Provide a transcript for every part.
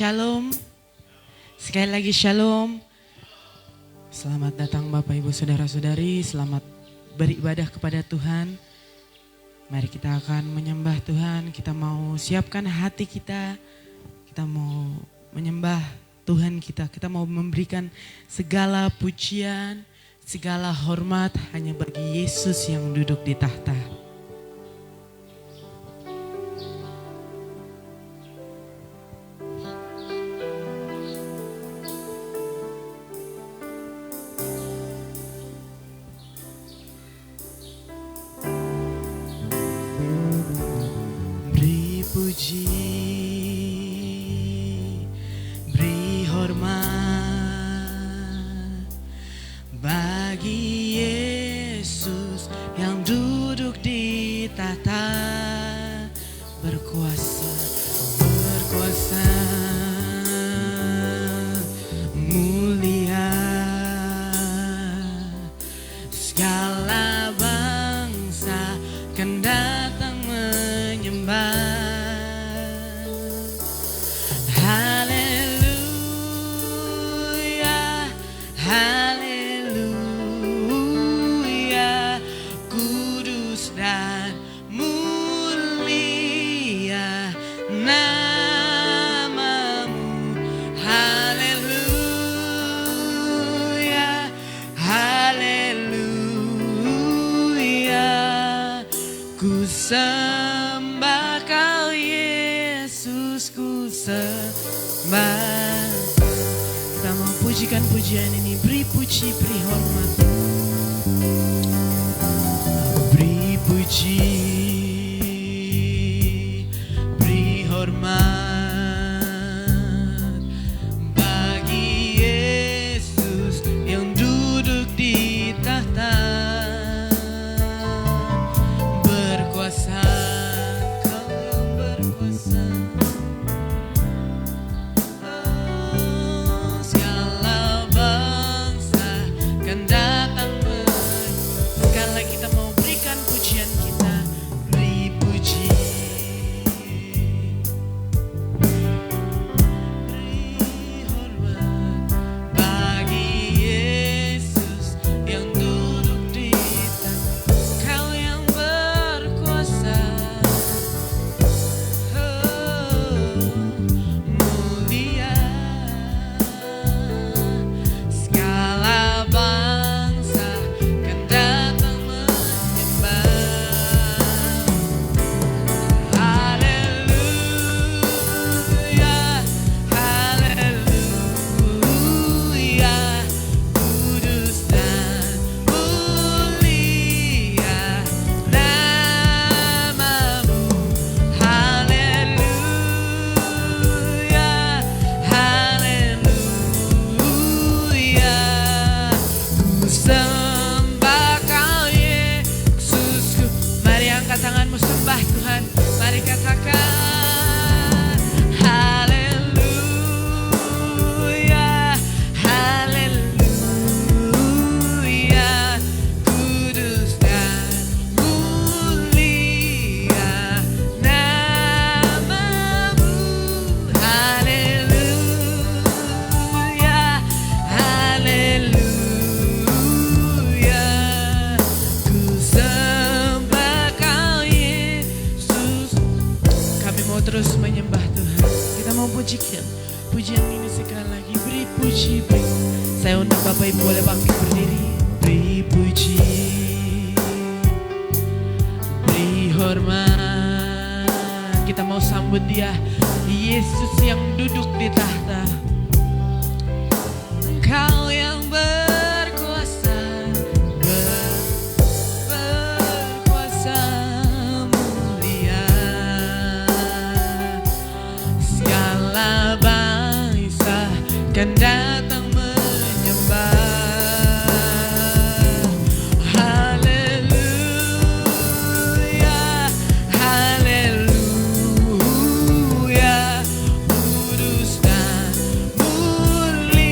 Shalom. Sekali lagi Shalom. Selamat datang Bapak Ibu Saudara-saudari. Selamat beribadah kepada Tuhan. Mari kita akan menyembah Tuhan. Kita mau siapkan hati kita. Kita mau menyembah Tuhan kita. Kita mau memberikan segala pujian, segala hormat hanya bagi Yesus yang duduk di tahta. Beri hormat bagi Yesus yang duduk di tahta, berkuasa mulia, segala bangsa kan datang menyembah. Sembah Kau Yesus, ku sembah. Kita mau pujikan pujian ini, beri puji, beri hormat. Beri puji, beri hormat bagi Yesus yang duduk di tahta. Kau yang berkuasa, segala bangsa kan datang. Sekali kita mau berikan pujian kita, beri puji, beri hormat bagi Yesus yang duduk di tahta. Kau yang berkuasa, mulia, segala bangsa kan datang menyembah. Haleluya, haleluya, kudus dan mulia namamu. Haleluya, haleluya, ku sembah Kau Yesusku. Mari angkat tanganmu, sembah Tuhan. Mari katakan haleluya, haleluya, kudus dan mulia namamu. Haleluya, haleluya, ku sembah Kau Yesus. Kami mau terus menyembah Tuhan. Kita mau pujikan pujian ini sekali lagi. Beri puji, beri. Saya undang Bapak Ibu boleh bangkit berdiri. Beri puji, beri hormat. Kita mau sambut Dia, Yesus yang duduk di tahta. Engkau yang berkuasa, berkuasa mulia, segala bangsa kan datang menyembah. Haleluya, haleluya, kudus dan mulia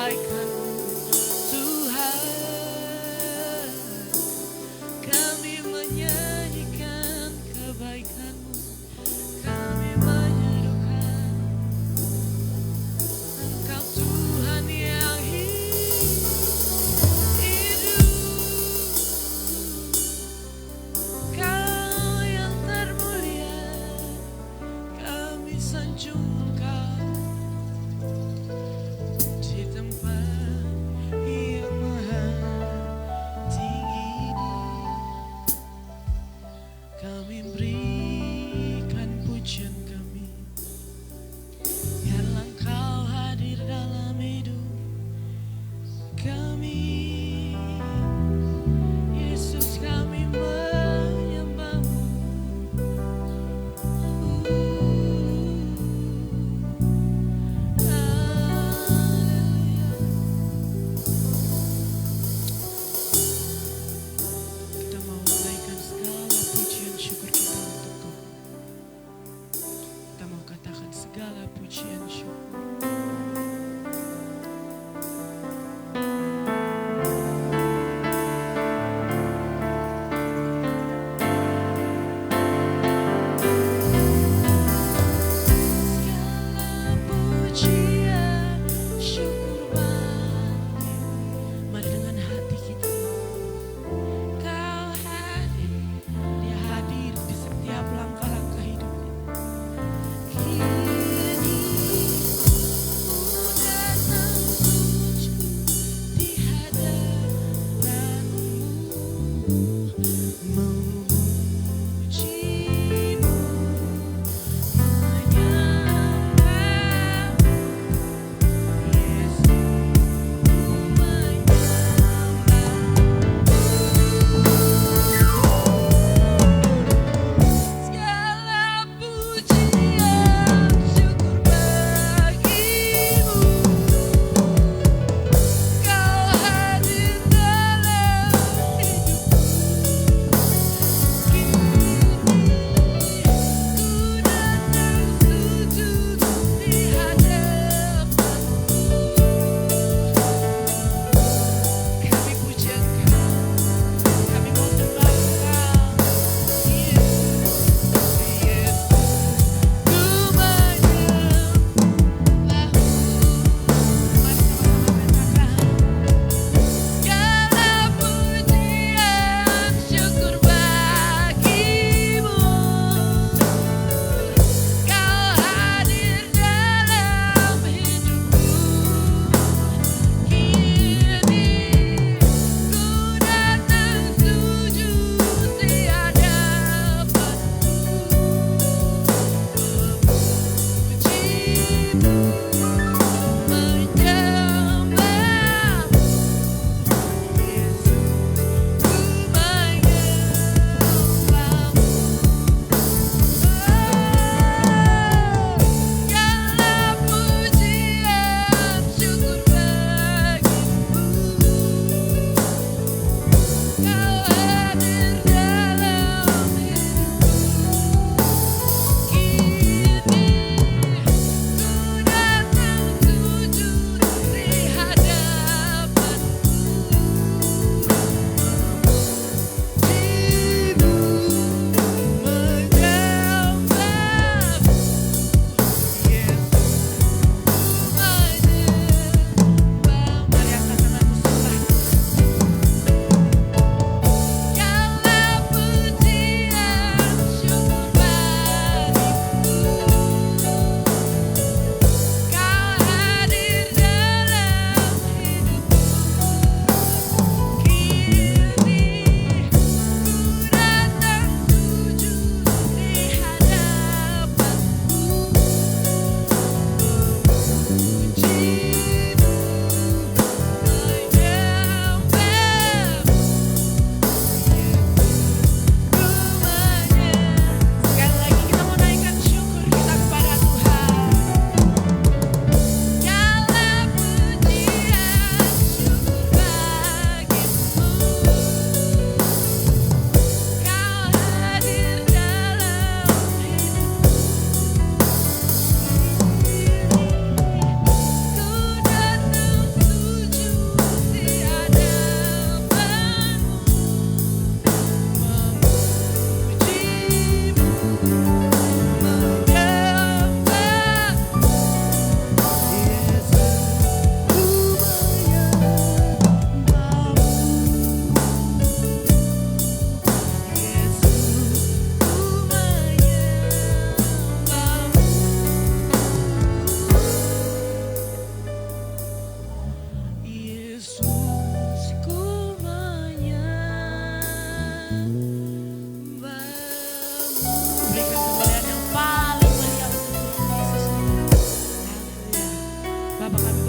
kebaikan-Mu Tuhan. Kami menyanyikan kebaikan-Mu, kami menyerukan Engkau Tuhan yang hidup, Kau yang termulia, kami sanjung Engkau di tempat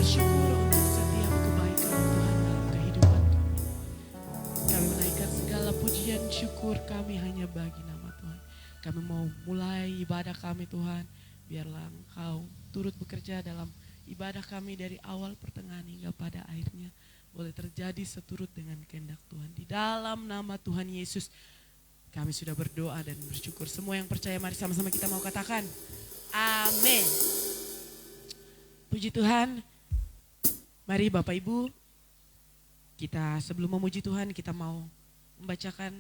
bersyukur untuk setiap kebaikan Tuhan dalam kehidupan kami. Kami menaikkan segala pujian syukur kami hanya bagi nama Tuhan. Kami mau mulai ibadah kami Tuhan. Biarlah Engkau turut bekerja dalam ibadah kami dari awal pertengahan hingga pada akhirnya. Boleh terjadi seturut dengan kehendak Tuhan. Di dalam nama Tuhan Yesus kami sudah berdoa dan bersyukur. Semua yang percaya mari sama-sama kita mau katakan amin. Puji Tuhan. Mari Bapak Ibu, kita sebelum memuji Tuhan kita mau membacakan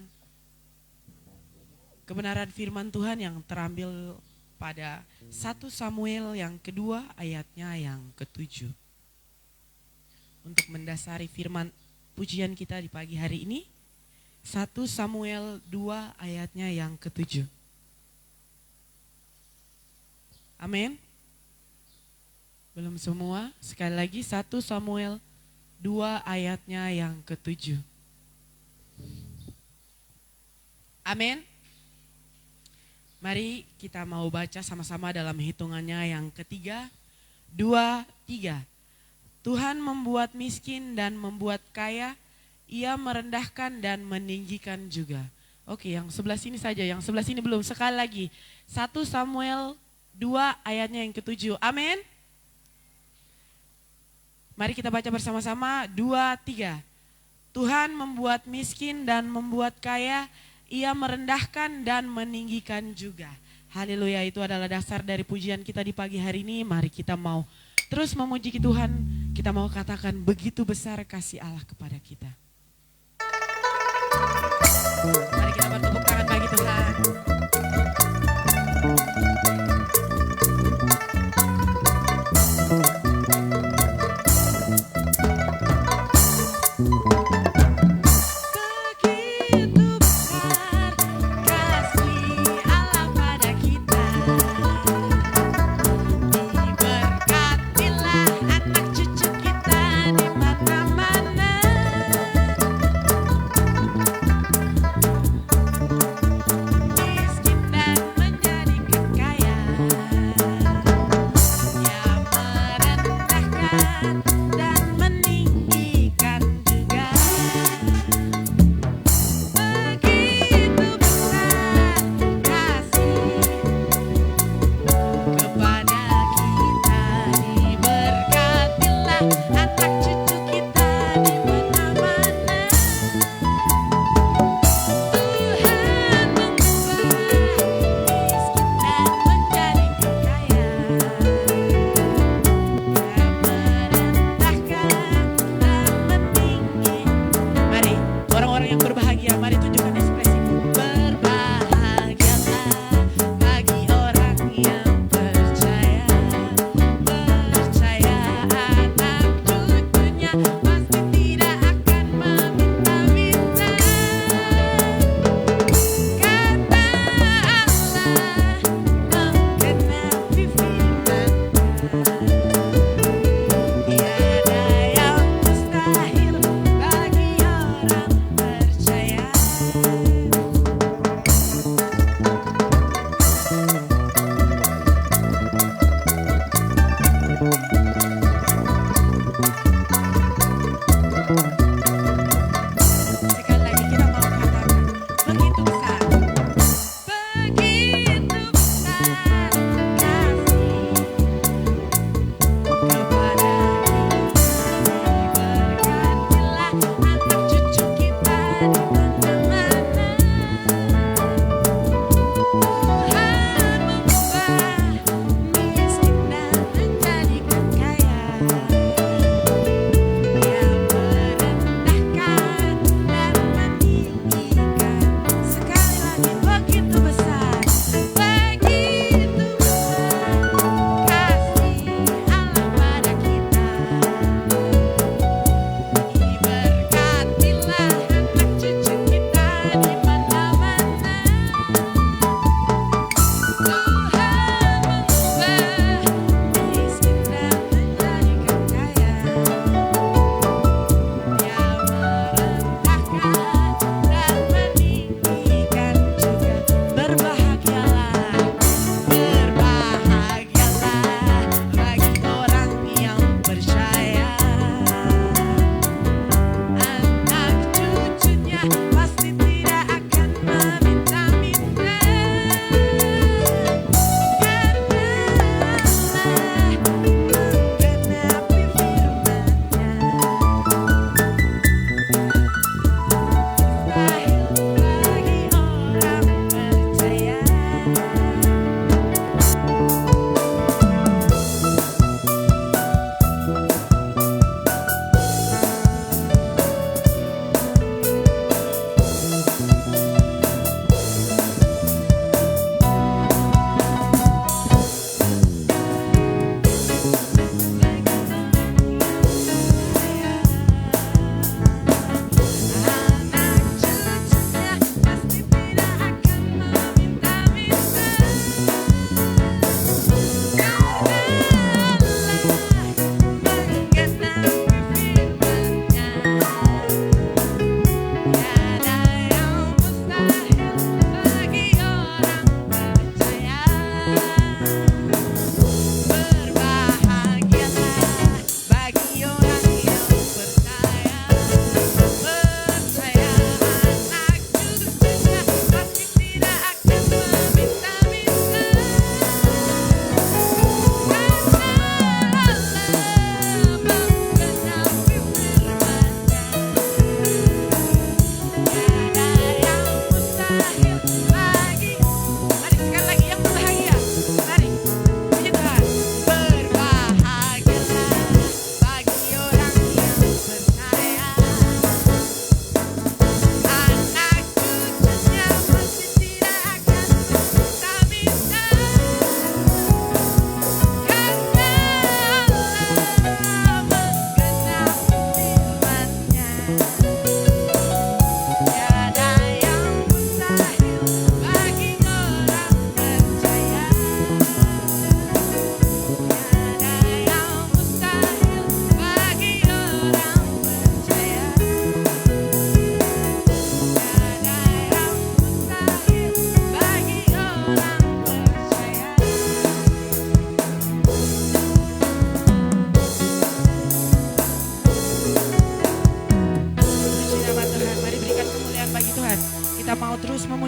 kebenaran firman Tuhan yang terambil pada 1 Samuel yang kedua ayatnya yang ke-7. Untuk mendasari firman pujian kita di pagi hari ini, 1 Samuel 2 ayatnya yang ke-7. Amin. Belum semua, sekali lagi 1 Samuel 2 ayatnya yang ke-7. Amin. Mari kita mau baca sama-sama dalam hitungannya yang ketiga, 2, 3. Tuhan membuat miskin dan membuat kaya, Ia merendahkan dan meninggikan juga. Oke, yang sebelah sini saja, yang sebelah sini belum. Sekali lagi, 1 Samuel 2 ayatnya yang ke-7. Amin. Mari kita baca bersama-sama, 2, 3. Tuhan membuat miskin dan membuat kaya, Ia merendahkan dan meninggikan juga. Haleluya, itu adalah dasar dari pujian kita di pagi hari ini. Mari kita mau terus memuji Tuhan. Kita mau katakan begitu besar kasih Allah kepada kita. Mari kita bertepuk tangan bagi Tuhan.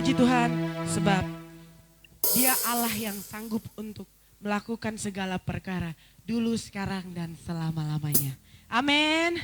puji Tuhan sebab Dia Allah yang sanggup untuk melakukan segala perkara dulu, sekarang, dan selama-lamanya. Amin.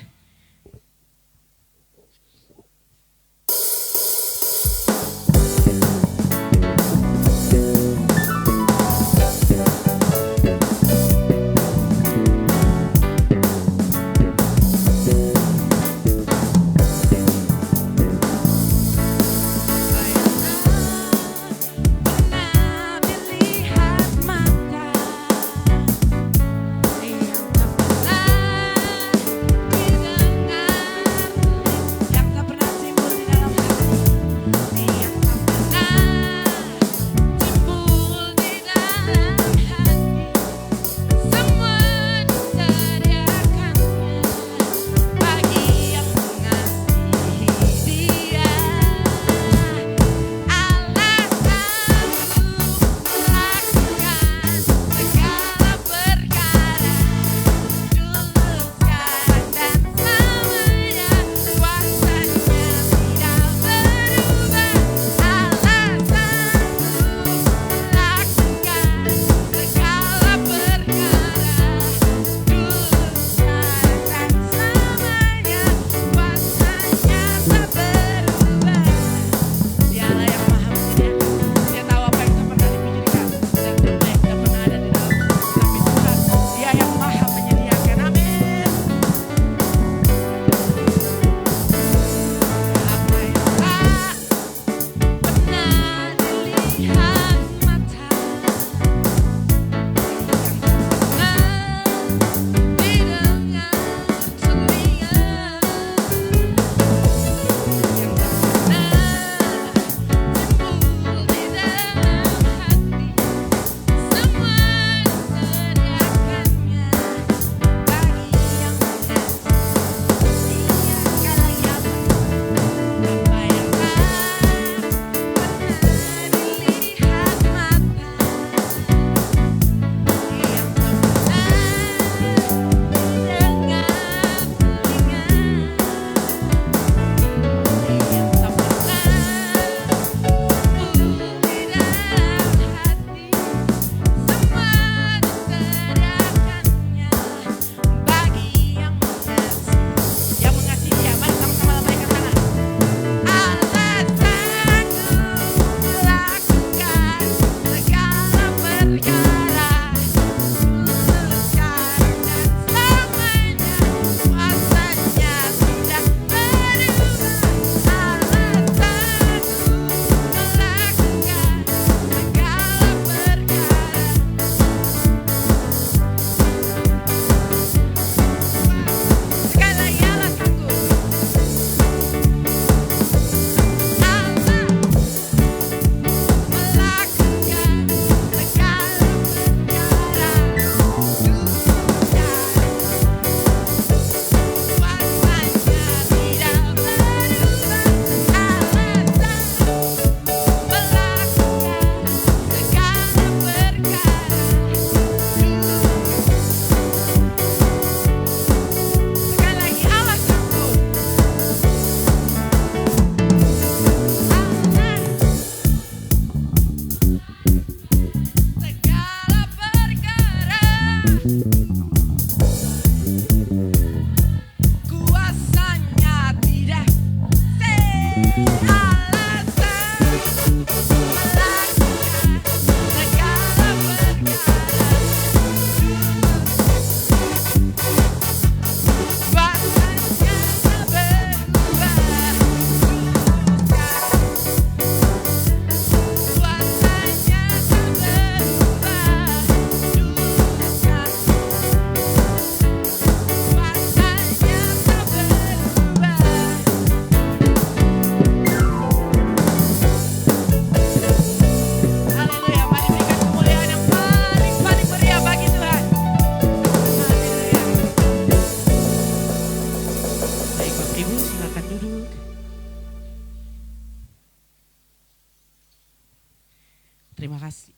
Terima kasih.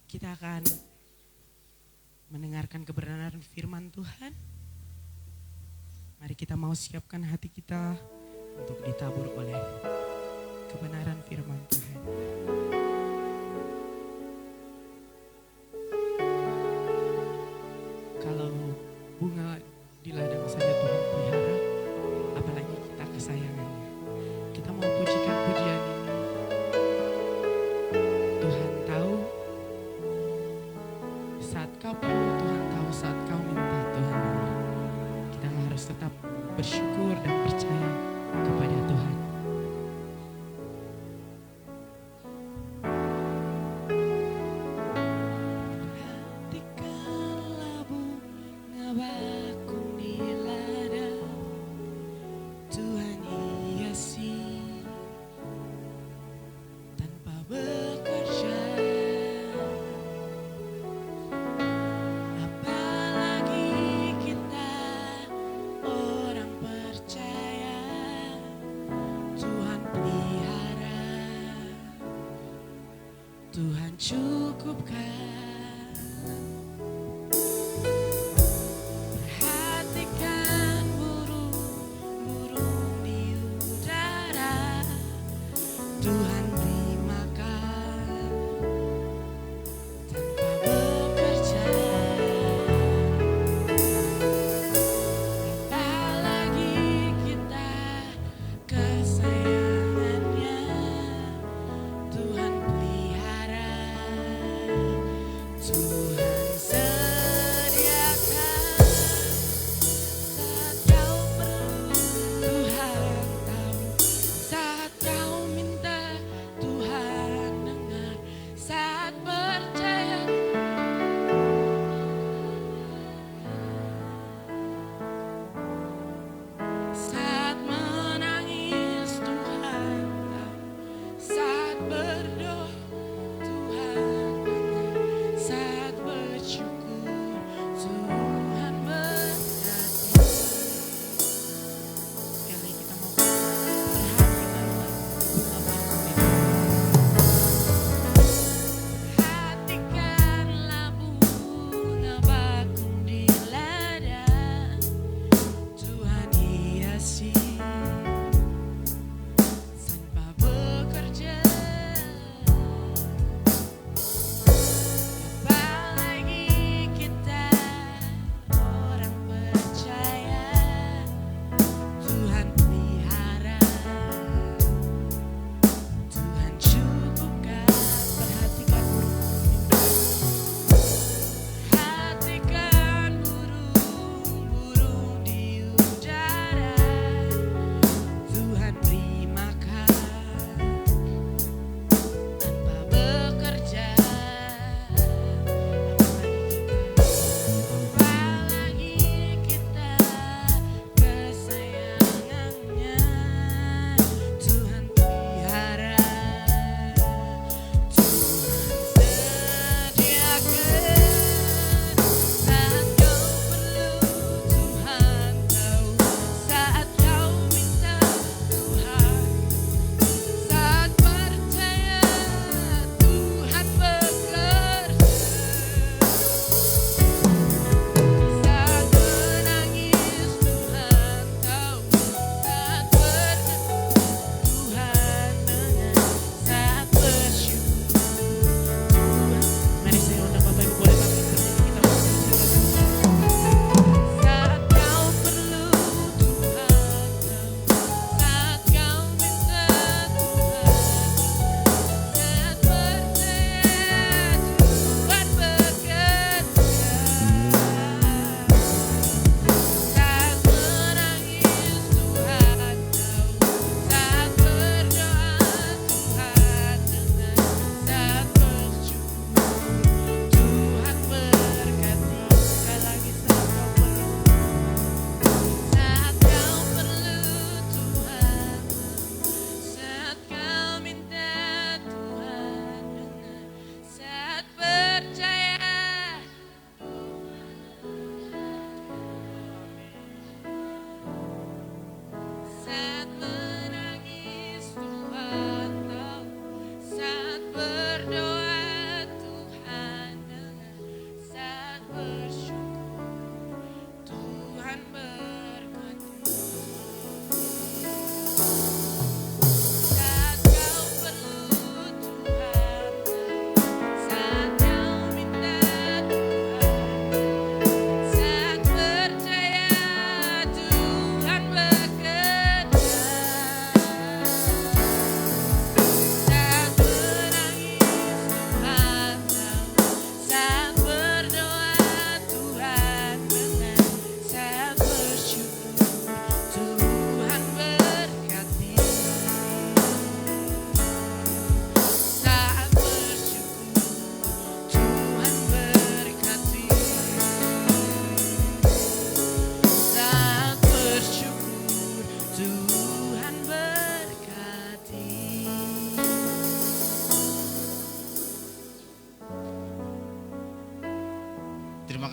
Kita akan mendengarkan kebenaran firman Tuhan. Mari kita mau siapkan hati kita untuk ditabur oleh kebenaran firman Tuhan. Kalau bunga di ladang saja Tuhan pelihara, apalagi kita kesayangannya. Kita mau pujikan pujian ini. Tuhan tahu saat kau perlu, Tuhan tahu saat kau minta, Tuhan beri. Kita harus tetap bersyukur dan percaya kepada Tuhan. Perhatikanlah bunga bakung di ladang, Tuhan hiasi tanpa bekerja. Apalagi kita orang percaya, Tuhan pelihara, Tuhan cukupkan. Perhatikan burung-burung di udara, Tuhan beri makan tanpa bekerja. Apalagi kita kesayangannya, Tuhan pelihara,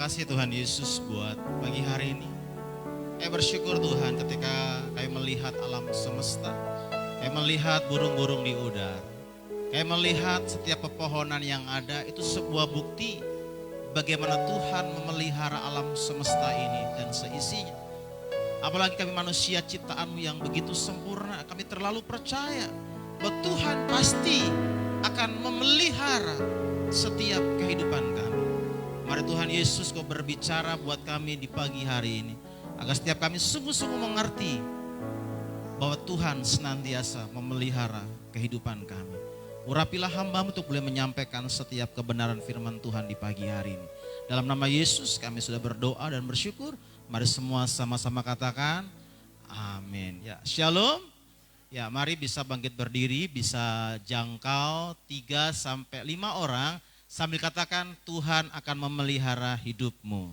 kasih Tuhan Yesus buat pagi hari ini. Kami bersyukur Tuhan ketika kami melihat alam semesta, kami melihat burung-burung di udara, kami melihat setiap pepohonan yang ada itu sebuah bukti bagaimana Tuhan memelihara alam semesta ini dan seisinya. Apalagi kami manusia ciptaan-Mu yang begitu sempurna, kami terlalu percaya bahwa Tuhan pasti akan memelihara setiap kehidupan kami. Mari Tuhan Yesus Kau berbicara buat kami di pagi hari ini, agar setiap kami sungguh-sungguh mengerti bahwa Tuhan senantiasa memelihara kehidupan kami. Urapilah hamba-Mu untuk boleh menyampaikan setiap kebenaran firman Tuhan di pagi hari ini. Dalam nama Yesus kami sudah berdoa dan bersyukur. Mari semua sama-sama katakan amin. Ya, shalom. Ya, mari bisa bangkit berdiri, bisa jangkau 3 sampai 5 orang sambil katakan Tuhan akan memelihara hidupmu.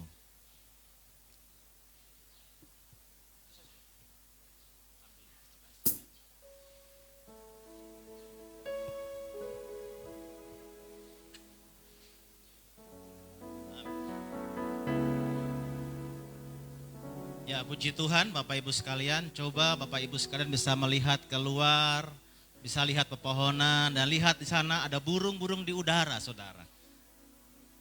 Ya, puji Tuhan Bapak Ibu sekalian, coba Bapak Ibu sekalian bisa melihat keluar, bisa lihat pepohonan dan lihat di sana ada burung-burung di udara, saudara.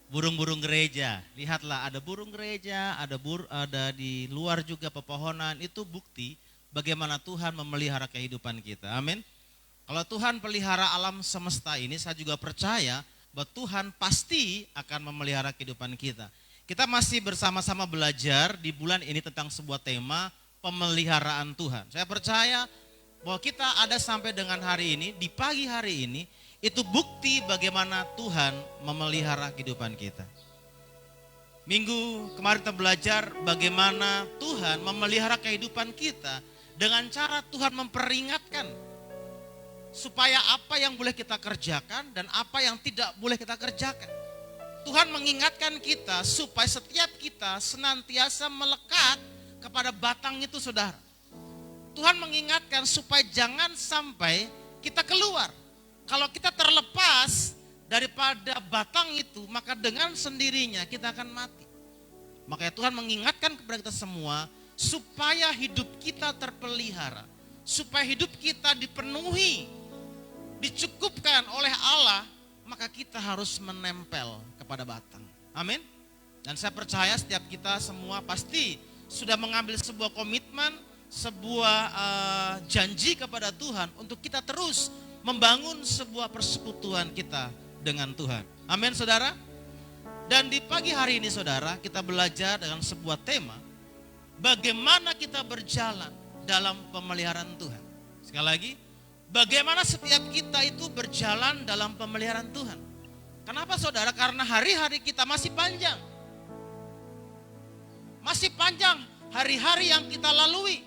Burung-burung gereja, lihatlah ada burung gereja, ada di luar juga pepohonan, itu bukti bagaimana Tuhan memelihara kehidupan kita, amin. Kalau Tuhan pelihara alam semesta ini, saya juga percaya bahwa Tuhan pasti akan memelihara kehidupan kita. Kita masih bersama-sama belajar di bulan ini tentang sebuah tema pemeliharaan Tuhan. Saya percaya bahwa kita ada sampai dengan hari ini, di pagi hari ini, itu bukti bagaimana Tuhan memelihara kehidupan kita. Minggu kemarin kita belajar bagaimana Tuhan memelihara kehidupan kita dengan cara Tuhan memperingatkan supaya apa yang boleh kita kerjakan dan apa yang tidak boleh kita kerjakan. Tuhan mengingatkan kita supaya setiap kita senantiasa melekat kepada batang itu, saudara. Tuhan mengingatkan supaya jangan sampai kita keluar. Kalau kita terlepas daripada batang itu, maka dengan sendirinya kita akan mati. Makanya Tuhan mengingatkan kepada kita semua supaya hidup kita terpelihara, supaya hidup kita dipenuhi, dicukupkan oleh Allah, maka kita harus menempel kepada batang. Amin. Dan saya percaya setiap kita semua pasti sudah mengambil sebuah komitmen, sebuah janji kepada Tuhan untuk kita terus membangun sebuah persekutuan kita dengan Tuhan. Amin, saudara. Dan di pagi hari ini, saudara, kita belajar dengan sebuah tema, bagaimana kita berjalan dalam pemeliharaan Tuhan. Sekali lagi, bagaimana setiap kita itu berjalan dalam pemeliharaan Tuhan. Kenapa, saudara? Karena hari-hari kita masih panjang. Masih panjang hari-hari yang kita lalui.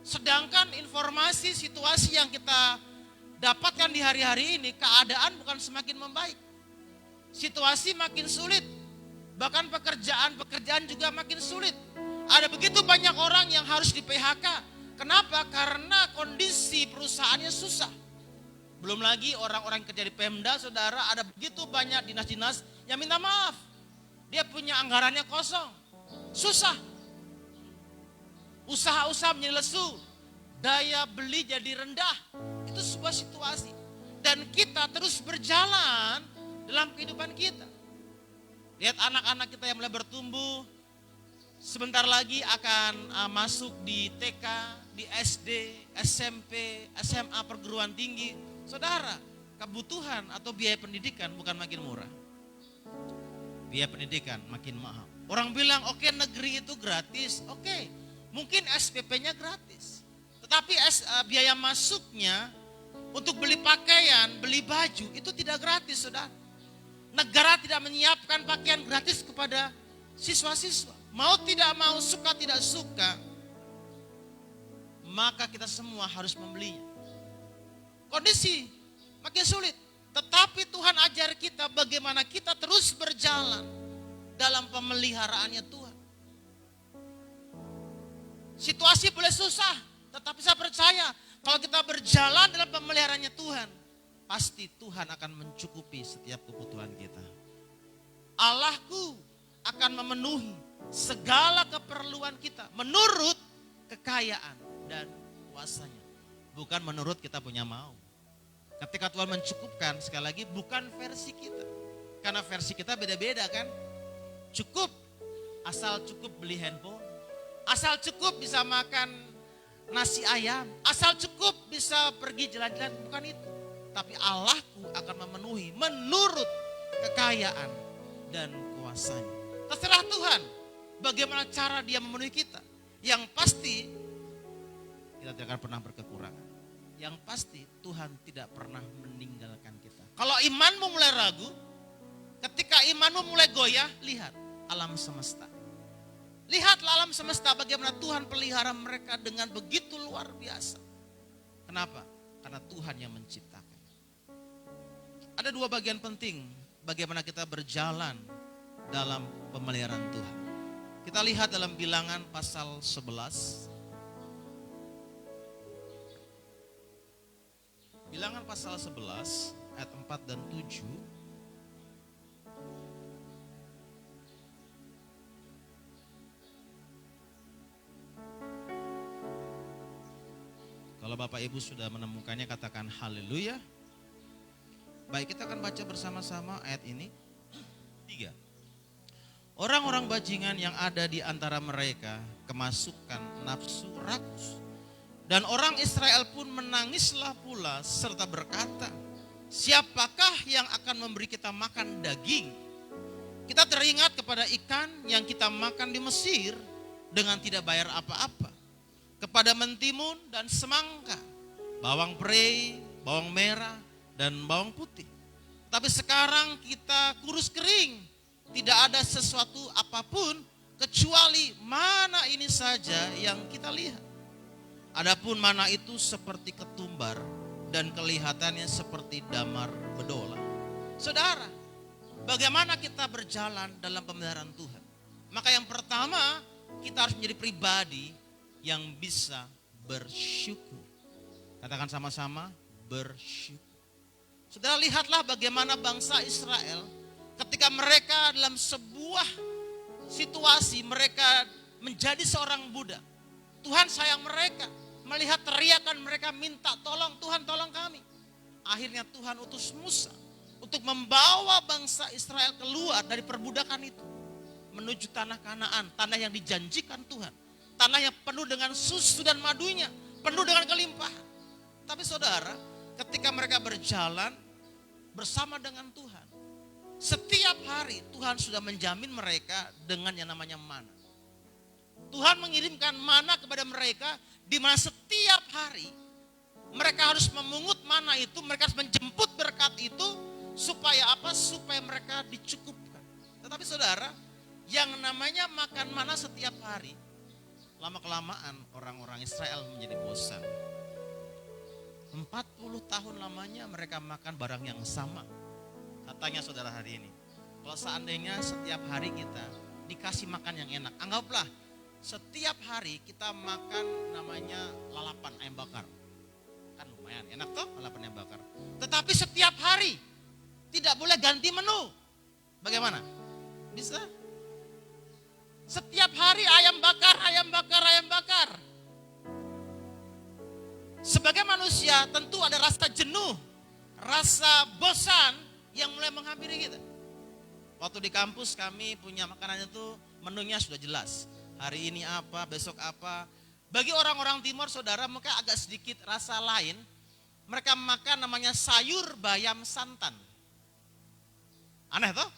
Sedangkan informasi, situasi yang kita dapatkan di hari-hari ini, keadaan bukan semakin membaik. Situasi makin sulit. Bahkan pekerjaan juga makin sulit. Ada begitu banyak orang yang harus di PHK. Kenapa? Karena kondisi perusahaannya susah. Belum lagi orang-orang yang kerja di Pemda, saudara, ada begitu banyak dinas-dinas yang minta maaf. Dia punya anggarannya kosong. Susah. Usaha-usaha menjadi lesu. Daya beli jadi rendah. Itu sebuah situasi. Dan kita terus berjalan dalam kehidupan kita. Lihat anak-anak kita yang mulai bertumbuh. Sebentar lagi akan masuk di TK, di SD, SMP, SMA, perguruan tinggi. Saudara, kebutuhan atau biaya pendidikan bukan makin murah. Biaya pendidikan makin mahal. Orang bilang oke, negeri itu gratis. Oke, mungkin SPP-nya gratis. Tetapi biaya masuknya untuk beli pakaian, beli baju itu tidak gratis, saudara. Negara tidak menyiapkan pakaian gratis kepada siswa-siswa. Mau tidak mau, suka tidak suka, maka kita semua harus membelinya. Kondisi makin sulit, tetapi Tuhan ajar kita bagaimana kita terus berjalan dalam pemeliharaannya Tuhan. Situasi boleh susah, tetapi saya percaya kalau kita berjalan dalam pemeliharaannya Tuhan, pasti Tuhan akan mencukupi setiap kebutuhan kita. Allahku akan memenuhi segala keperluan kita menurut kekayaan dan kuasanya. Bukan menurut kita punya mau. Ketika Tuhan mencukupkan, sekali lagi bukan versi kita. Karena versi kita beda-beda kan. Cukup, asal cukup beli handphone. Asal cukup bisa makan nasi ayam. Asal cukup bisa pergi jalan-jalan, bukan itu. Tapi Allahku akan memenuhi menurut kekayaan dan kuasanya. Terserah Tuhan bagaimana cara dia memenuhi kita. Yang pasti kita tidak akan pernah berkekurangan. Yang pasti Tuhan tidak pernah meninggalkan kita. Kalau imanmu mulai ragu, ketika imanmu mulai goyah, lihat alam semesta. Lihatlah alam semesta bagaimana Tuhan pelihara mereka dengan begitu luar biasa. Kenapa? Karena Tuhan yang menciptakan. Ada dua bagian penting bagaimana kita berjalan dalam pemeliharaan Tuhan. Kita lihat dalam Bilangan pasal 11. Bilangan pasal 11 ayat 4 dan 7. Kalau Bapak Ibu sudah menemukannya katakan haleluya. Baik, kita akan baca bersama-sama ayat ini. 3. Orang-orang bajingan yang ada di antara mereka kemasukan nafsu rakus. Dan orang Israel pun menangislah pula serta berkata, siapakah yang akan memberi kita makan daging? Kita teringat kepada ikan yang kita makan di Mesir dengan tidak bayar apa-apa. Kepada mentimun dan semangka, bawang prei, bawang merah, dan bawang putih. Tapi sekarang kita kurus kering, tidak ada sesuatu apapun kecuali mana ini saja yang kita lihat. Adapun mana itu seperti ketumbar dan kelihatannya seperti damar bedola. Saudara, bagaimana kita berjalan dalam pemeliharaan Tuhan? Maka yang pertama, kita harus menjadi pribadi yang bisa bersyukur. Katakan sama-sama, bersyukur. Saudara, lihatlah bagaimana bangsa Israel ketika mereka dalam sebuah situasi mereka menjadi seorang budak. Tuhan sayang mereka, melihat teriakan mereka minta tolong, Tuhan tolong kami. Akhirnya Tuhan utus Musa untuk membawa bangsa Israel keluar dari perbudakan itu. Menuju tanah Kanaan, tanah yang dijanjikan Tuhan. Tanah yang penuh dengan susu dan madunya, penuh dengan kelimpahan. Tapi saudara, ketika mereka berjalan bersama dengan Tuhan, setiap hari Tuhan sudah menjamin mereka dengan yang namanya mana. Tuhan mengirimkan mana kepada mereka di mana setiap hari mereka harus memungut mana itu, mereka harus menjemput berkat itu supaya apa? Supaya mereka dicukupkan. Tetapi saudara, yang namanya makan mana setiap hari, lama-kelamaan orang-orang Israel menjadi bosan. 40 tahun lamanya mereka makan barang yang sama. Katanya saudara hari ini, kalau seandainya setiap hari kita dikasih makan yang enak, anggaplah setiap hari kita makan namanya lalapan ayam bakar. Kan lumayan enak toh lalapan ayam bakar. Tetapi setiap hari tidak boleh ganti menu. Bagaimana? Bisa? Setiap hari ayam bakar, ayam bakar, ayam bakar. Sebagai manusia tentu ada rasa jenuh, rasa bosan yang mulai menghampiri kita. Waktu di kampus kami punya makanan itu menunya sudah jelas. Hari ini apa, besok apa. Bagi orang-orang timur saudara mungkin agak sedikit rasa lain. Mereka makan namanya sayur bayam santan. Aneh toh?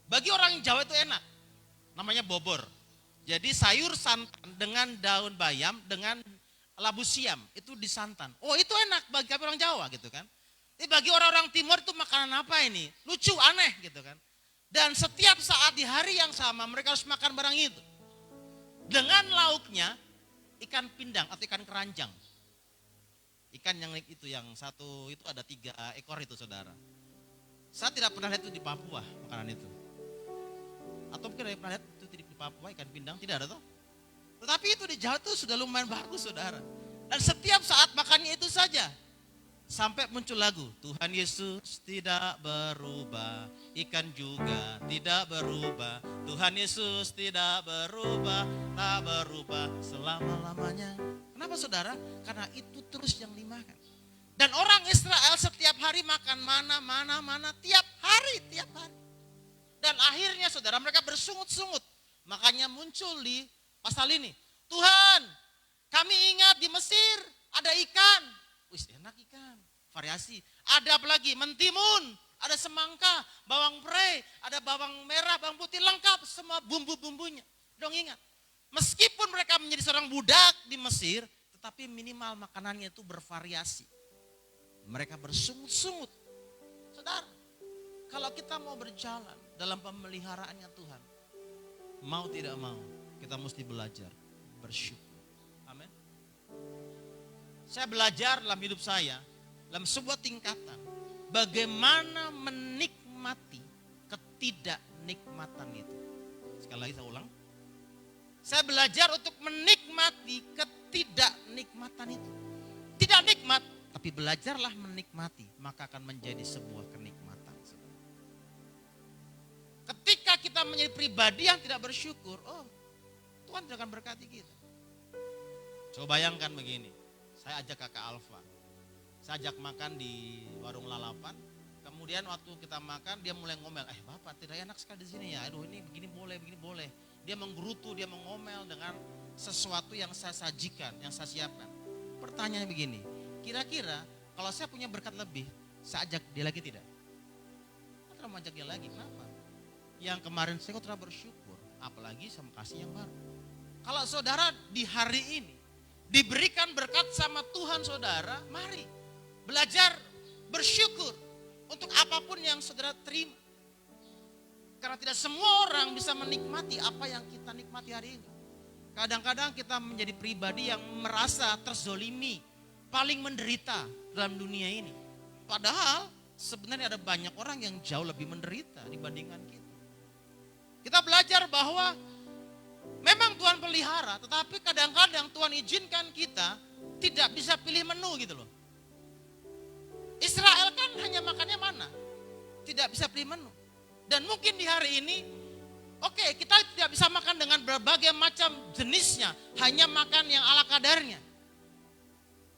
Bagi orang Jawa itu enak. Namanya bobor. Jadi sayur santan dengan daun bayam dengan labu siam itu disantan. Oh itu enak bagi orang Jawa gitu kan. Tapi bagi orang-orang timur itu makanan apa ini? Lucu, aneh gitu kan. Dan setiap saat di hari yang sama mereka harus makan barang itu. Dengan lauknya ikan pindang atau ikan keranjang. Ikan yang itu yang satu itu ada 3 ekor itu saudara. Saya tidak pernah lihat itu di Papua makanan itu. Atau mungkin pernah lihat itu di Papua ikan pindang, tidak ada toh. Tetapi itu di Jawa itu sudah lumayan bagus saudara. Dan setiap saat makannya itu saja. Sampai muncul lagu, Tuhan Yesus tidak berubah, ikan juga tidak berubah. Tuhan Yesus tidak berubah, tak berubah selama-lamanya. Kenapa saudara? Karena itu terus yang dimakan. Dan orang Israel setiap hari makan mana, tiap hari. Dan akhirnya saudara mereka bersungut-sungut. Makanya muncul di pasal ini, Tuhan, kami ingat di Mesir ada ikan. Wih, enak ikan, variasi. Ada apa lagi? Mentimun, ada semangka, bawang prei, ada bawang merah, bawang putih, lengkap semua bumbu-bumbunya. Dong ingat, meskipun mereka menjadi seorang budak di Mesir, tetapi minimal makanannya itu bervariasi. Mereka bersungut-sungut. Saudara, kalau kita mau berjalan dalam pemeliharaannya Tuhan, mau tidak mau, kita mesti belajar bersyukur. Amin. Saya belajar dalam hidup saya, dalam sebuah tingkatan, bagaimana menikmati ketidaknikmatan itu. Sekali lagi saya ulang. Saya belajar untuk menikmati ketidaknikmatan itu. Tidak nikmat, tapi belajarlah menikmati, maka akan menjadi sebuah kenikmatan. Ketika kita menjadi pribadi yang tidak bersyukur, Tuhan tidak akan berkati kita. Coba bayangkan begini. Saya ajak kakak Alfa, saya ajak makan di warung lalapan. Kemudian waktu kita makan dia mulai ngomel, Bapak tidak enak sekali di sini ya. Aduh ini begini boleh. Dia menggerutu, dia mengomel dengan sesuatu yang saya sajikan, yang saya siapkan. Pertanyaannya begini, kira-kira kalau saya punya berkat lebih, saya ajak dia lagi tidak? Saya tidak mau ajak dia lagi, kenapa? Yang kemarin saya tidak bersyukur, apalagi saya mau kasih yang baru. Kalau saudara di hari ini diberikan berkat sama Tuhan saudara, mari belajar bersyukur untuk apapun yang saudara terima. Karena tidak semua orang bisa menikmati apa yang kita nikmati hari ini. Kadang-kadang kita menjadi pribadi yang merasa terzolimi, paling menderita dalam dunia ini. Padahal sebenarnya ada banyak orang yang jauh lebih menderita dibandingkan kita. Kita belajar bahwa memang Tuhan pelihara, tetapi kadang-kadang Tuhan izinkan kita tidak bisa pilih menu gitu loh. Israel kan hanya makannya mana? Tidak bisa pilih menu. Dan mungkin di hari ini, kita tidak bisa makan dengan berbagai macam jenisnya, hanya makan yang ala kadarnya.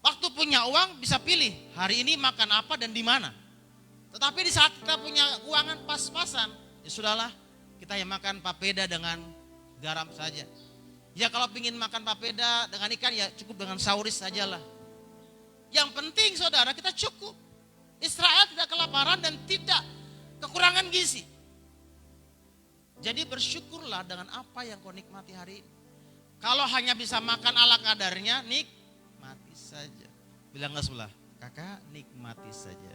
Waktu punya uang bisa pilih, hari ini makan apa dan di mana. Tetapi di saat kita punya keuangan pas-pasan, ya sudahlah, kita yang makan papeda dengan garam saja. Ya kalau ingin makan papeda dengan ikan ya cukup dengan sauris sajalah. Yang penting saudara kita cukup. Israel tidak kelaparan dan tidak kekurangan gizi. Jadi bersyukurlah dengan apa yang kau nikmati hari ini. Kalau hanya bisa makan ala kadarnya, nikmati saja. Bilang ke sebelah, kakak nikmati saja.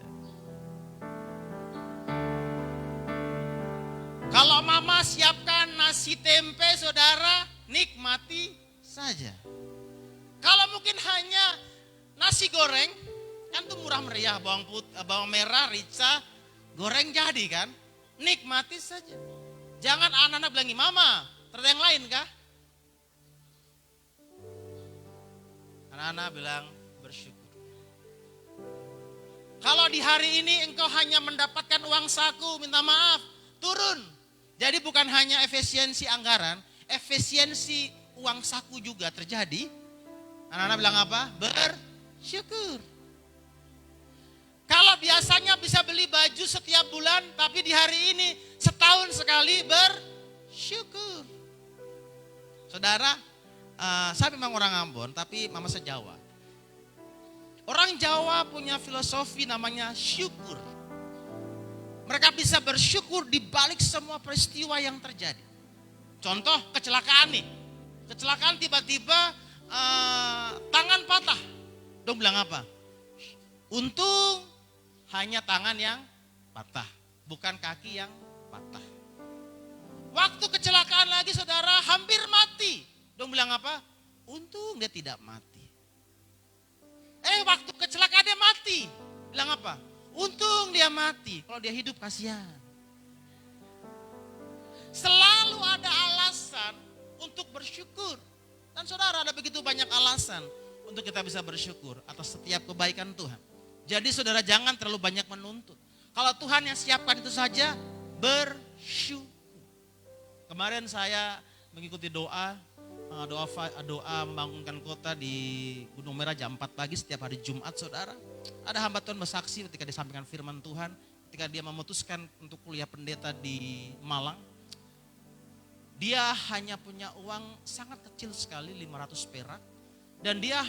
Kalau mama siapkan nasi tempe saudara, nikmati saja. Kalau mungkin hanya nasi goreng, kan itu murah meriah, bawang merah, rica, goreng jadi kan, nikmati saja. Jangan anak-anak bilang, mama, ternyata yang lain kah? Anak-anak bilang bersyukur. Kalau di hari ini engkau hanya mendapatkan uang saku, minta maaf, turun. Jadi bukan hanya efisiensi anggaran, efisiensi uang saku juga terjadi. Anak-anak bilang apa? Bersyukur. Kalau biasanya bisa beli baju setiap bulan, tapi di hari ini setahun sekali bersyukur. Saudara, saya memang orang Ambon, tapi mama saya Jawa. Orang Jawa punya filosofi namanya syukur. Mereka bisa bersyukur di balik semua peristiwa yang terjadi. Contoh kecelakaan nih. Kecelakaan tiba-tiba tangan patah. Dong bilang apa? Untung hanya tangan yang patah, bukan kaki yang patah. Waktu kecelakaan lagi saudara hampir mati. Dong bilang apa? Untung dia tidak mati. Waktu kecelakaan dia mati. Bilang apa? Untung dia mati. Kalau dia hidup kasihan. Selalu ada alasan untuk bersyukur. Dan saudara ada begitu banyak alasan untuk kita bisa bersyukur atas setiap kebaikan Tuhan. Jadi saudara jangan terlalu banyak menuntut. Kalau Tuhan yang siapkan itu saja, bersyukur. Kemarin saya mengikuti doa membangunkan kota di Gunung Merah jam 4 pagi setiap hari Jumat, saudara. Ada hamba Tuhan bersaksi ketika disampaikan firman Tuhan, ketika dia memutuskan untuk kuliah pendeta di Malang. Dia hanya punya uang sangat kecil sekali, 500 perak. Dan dia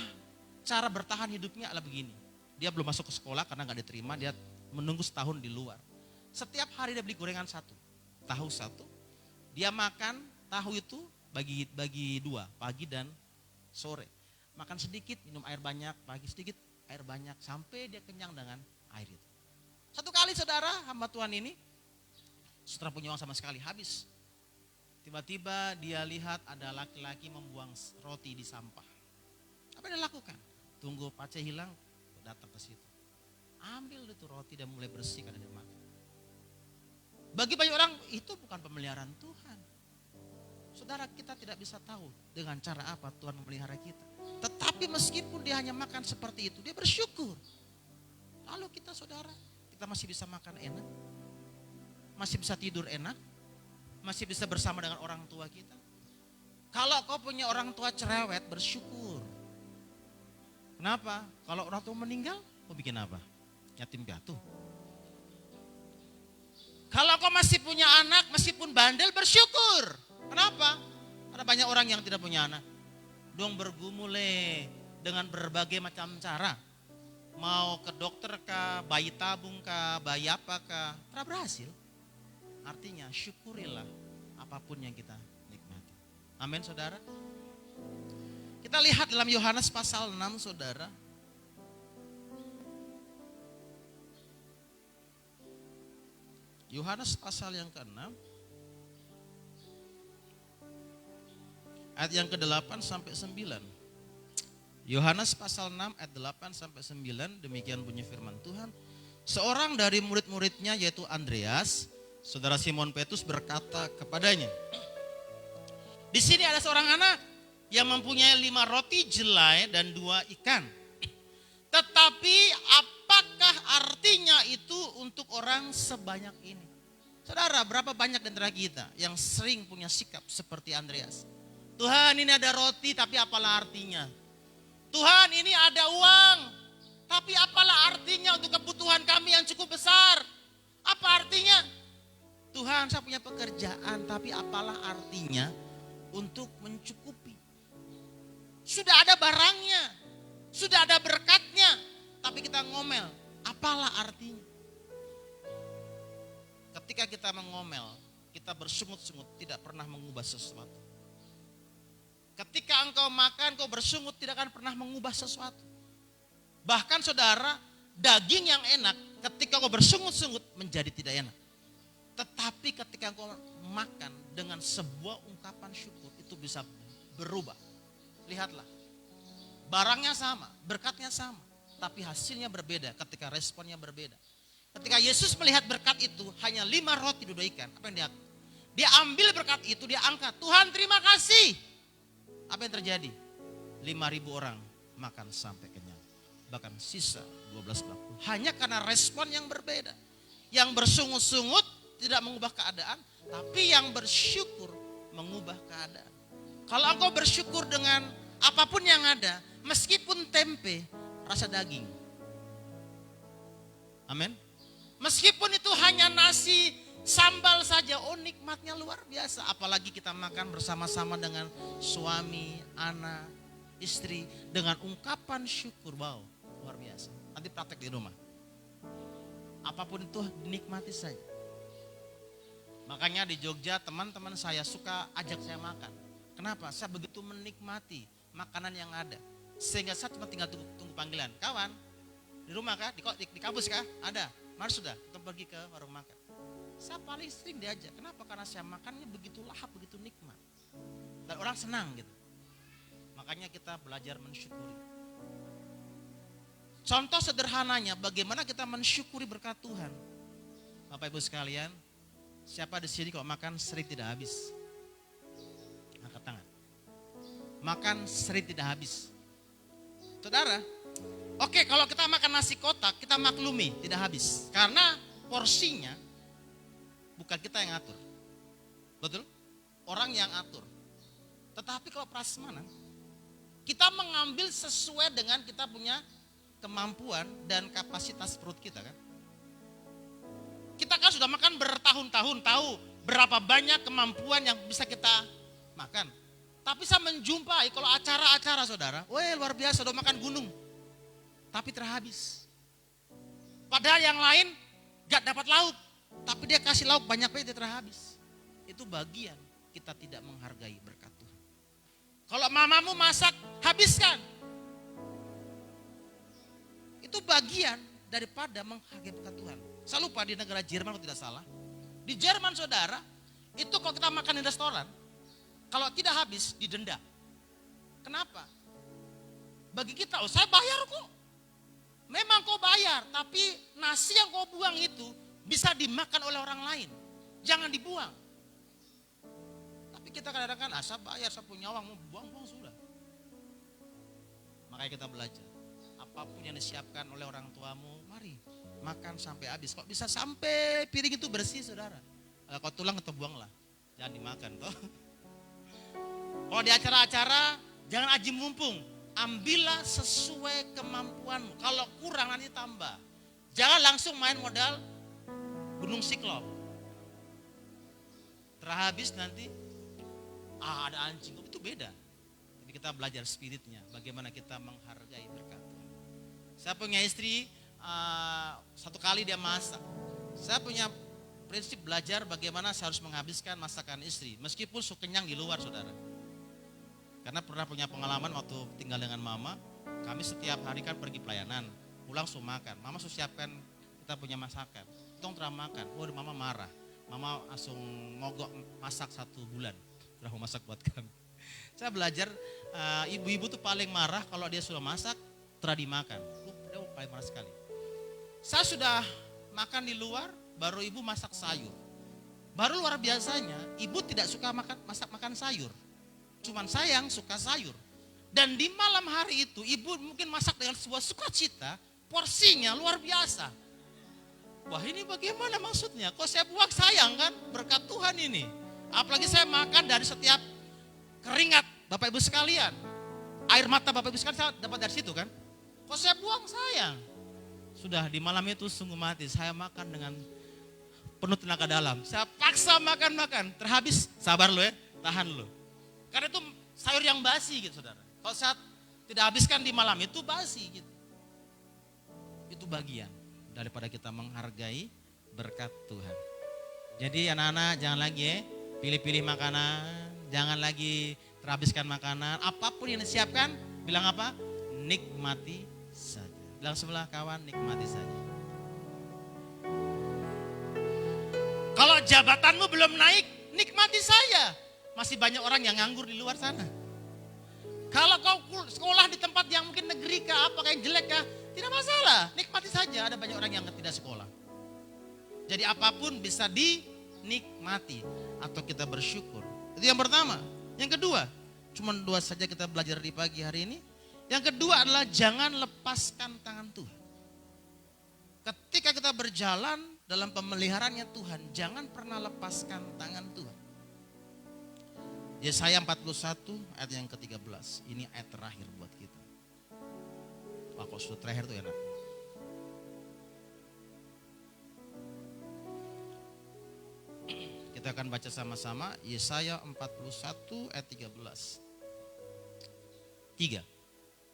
cara bertahan hidupnya adalah begini. Dia belum masuk ke sekolah karena gak diterima, dia menunggu setahun di luar. Setiap hari dia beli gorengan satu, tahu satu. Dia makan tahu itu bagi dua, pagi dan sore. Makan sedikit, minum air banyak, pagi sedikit, air banyak. Sampai dia kenyang dengan air itu. Satu kali saudara, hamba Tuhan ini, setelah punya uang sama sekali habis. Tiba-tiba dia lihat ada laki-laki membuang roti di sampah. Apa yang dia lakukan? Tunggu pace hilang, datang ke situ. Ambil itu roti dan mulai bersihkan dan dia makan. Bagi banyak orang itu bukan pemeliharaan Tuhan. Saudara, kita tidak bisa tahu dengan cara apa Tuhan memelihara kita. Tetapi meskipun dia hanya makan seperti itu, dia bersyukur. Lalu kita saudara, kita masih bisa makan enak, masih bisa tidur enak, masih bisa bersama dengan orang tua kita. Kalau kau punya orang tua cerewet, bersyukur. Kenapa? Kalau orang tua meninggal, kau bikin apa? Yatim piatu. Kalau kau masih punya anak, meskipun bandel, bersyukur. Kenapa? Ada banyak orang yang tidak punya anak. Dong bergumul dengan berbagai macam cara. Mau ke dokter kah, bayi tabung kah, bayi apa kah, tidak berhasil. Artinya syukurilah apapun yang kita nikmati. Amin saudara. Kita lihat dalam Yohanes pasal 6 saudara. Yohanes pasal yang ke-6 ayat yang ke-8 sampai 9. Yohanes pasal 6 ayat 8 sampai 9, demikian bunyi firman Tuhan. Seorang dari murid-muridnya yaitu Andreas, saudara Simon Petrus berkata kepadanya, di sini ada seorang anak yang mempunyai 5 roti jelai dan 2 ikan. Tetapi apakah artinya itu untuk orang sebanyak ini? Saudara, berapa banyak di antara kita yang sering punya sikap seperti Andreas? Tuhan, ini ada roti tapi apalah artinya? Tuhan, ini ada uang tapi apalah artinya untuk kebutuhan kami yang cukup besar? Apa artinya? Tuhan, saya punya pekerjaan tapi apalah artinya untuk mencukupi? Sudah ada barangnya, sudah ada berkatnya, tapi kita ngomel, apalah artinya? Ketika kita mengomel, kita bersungut-sungut, tidak pernah mengubah sesuatu. Ketika engkau makan, kau bersungut, tidak akan pernah mengubah sesuatu. Bahkan saudara, daging yang enak, ketika kau bersungut-sungut, menjadi tidak enak. Tetapi ketika engkau makan dengan sebuah ungkapan syukur, itu bisa berubah. Lihatlah, barangnya sama, berkatnya sama, tapi hasilnya berbeda ketika responnya berbeda. Ketika Yesus melihat berkat itu hanya 5 roti 2 ikan, apa yang dia ambil berkat itu, dia angkat. Tuhan terima kasih. Apa yang terjadi? 5.000 orang makan sampai kenyang. Bahkan sisa 12 bangku. Hanya karena respon yang berbeda. Yang bersungut-sungut tidak mengubah keadaan, tapi yang bersyukur mengubah keadaan. Kalau engkau bersyukur dengan apapun yang ada, meskipun tempe, rasa daging. Amin. Meskipun itu hanya nasi sambal saja, oh nikmatnya luar biasa. Apalagi kita makan bersama-sama dengan suami, anak, istri, dengan ungkapan syukur, wow, luar biasa. Nanti praktek di rumah. Apapun itu dinikmati saja. Makanya di Jogja teman-teman saya suka ajak saya makan. Kenapa? Saya begitu menikmati makanan yang ada. Sehingga saya cuma tinggal tunggu panggilan. Kawan, di rumah kah? Di kampus kah? Ada. Mari sudah, kita pergi ke warung makan. Saya paling sering diajak. Kenapa? Karena saya makannya begitu lahap, begitu nikmat. Dan orang senang gitu. Makanya kita belajar mensyukuri. Contoh sederhananya, bagaimana kita mensyukuri berkat Tuhan. Bapak Ibu sekalian, siapa di sini kalau makan sering tidak habis? Angkat tangan. Makan sering tidak habis. Saudara, Oke, kalau kita makan nasi kotak, kita maklumi, tidak habis. Karena porsinya bukan kita yang atur. Betul? Orang yang atur. Tetapi kalau prasmanan, kita mengambil sesuai dengan kita punya kemampuan dan kapasitas perut kita kan. Kita kan sudah makan bertahun-tahun, tahu berapa banyak kemampuan yang bisa kita makan. Tapi saya menjumpai kalau acara-acara saudara, weh luar biasa udah makan gunung. Tapi terhabis. Padahal yang lain gak dapat lauk. Tapi dia kasih lauk banyak banget dia terhabis. Itu bagian kita tidak menghargai berkat Tuhan. Kalau mamamu masak, habiskan. Itu bagian daripada menghargai berkat Tuhan. Saya lupa di negara Jerman kalau tidak salah. Di Jerman saudara, itu kalau kita makan di restoran, kalau tidak habis didenda. Kenapa? Bagi kita, oh saya bayar kok. Memang kau bayar, tapi nasi yang kau buang itu bisa dimakan oleh orang lain. Jangan dibuang. Tapi kita kadang-kadang kan, saya bayar, saya punya uang, mau buang-buang sudah. Makanya kita belajar. Apapun yang disiapkan oleh orang tuamu, mari makan sampai habis. Kok bisa sampai piring itu bersih saudara? Kalau tulang atau buanglah, jangan dimakan toh. Kalau di acara-acara, jangan aji mumpung. Ambillah sesuai kemampuanmu. Kalau kurang nanti tambah. Jangan langsung main modal gunung siklop. Terhabis nanti ada anjing. Itu beda. Tapi kita belajar spiritnya. Bagaimana kita menghargai berkat Tuhan. Saya punya istri, satu kali dia masak. Saya punya prinsip belajar bagaimana saya harus menghabiskan masakan istri. Meskipun kenyang di luar saudara. Karena pernah punya pengalaman waktu tinggal dengan mama, kami setiap hari kan pergi pelayanan, pulang suruh makan. Mama suruh siapkan kita punya masakan, tong terang makan. Oh mama marah, mama langsung mogok masak 1 bulan, udah mau masak buat kami. Saya belajar ibu-ibu tuh paling marah kalau dia sudah masak, terah dimakan. Dia paling marah sekali. Saya sudah makan di luar, baru ibu masak sayur. Baru luar biasanya, ibu tidak suka makan sayur. Cuman sayang suka sayur. Dan di malam hari itu ibu mungkin masak dengan sebuah sukacita, porsinya luar biasa. Wah ini bagaimana maksudnya? Kok saya buang sayang kan? Berkat Tuhan ini. Apalagi saya makan dari setiap keringat Bapak Ibu sekalian. Air mata Bapak Ibu sekalian saya dapat dari situ kan? Kok saya buang sayang? Sudah di malam itu sungguh mati. Saya makan dengan penuh tenaga dalam. Saya paksa makan. Terhabis, sabar lo ya, tahan lo. Karena itu sayur yang basi gitu saudara. Kalau saat tidak habiskan di malam itu basi gitu. Itu bagian daripada kita menghargai berkat Tuhan. Jadi anak-anak jangan lagi pilih-pilih makanan. Jangan lagi terhabiskan makanan. Apapun yang disiapkan bilang apa? Nikmati saja. Bilang sebelah kawan nikmati saja. Kalau jabatanmu belum naik nikmati saja. Masih banyak orang yang nganggur di luar sana. Kalau kau sekolah di tempat yang mungkin negeri kah, apa yang jelek kah, tidak masalah. Nikmati saja, ada banyak orang yang tidak sekolah. Jadi apapun bisa dinikmati atau kita bersyukur. Itu yang pertama. Yang kedua, cuma 2 saja kita belajar di pagi hari ini. Yang kedua adalah jangan lepaskan tangan Tuhan. Ketika kita berjalan dalam pemeliharaannya Tuhan, jangan pernah lepaskan tangan Tuhan. Yesaya 41 ayat yang ke-13. Ini ayat terakhir buat kita. Wah kok sudah terakhir tuh enak. Kita akan baca sama-sama Yesaya 41 ayat 13. 3.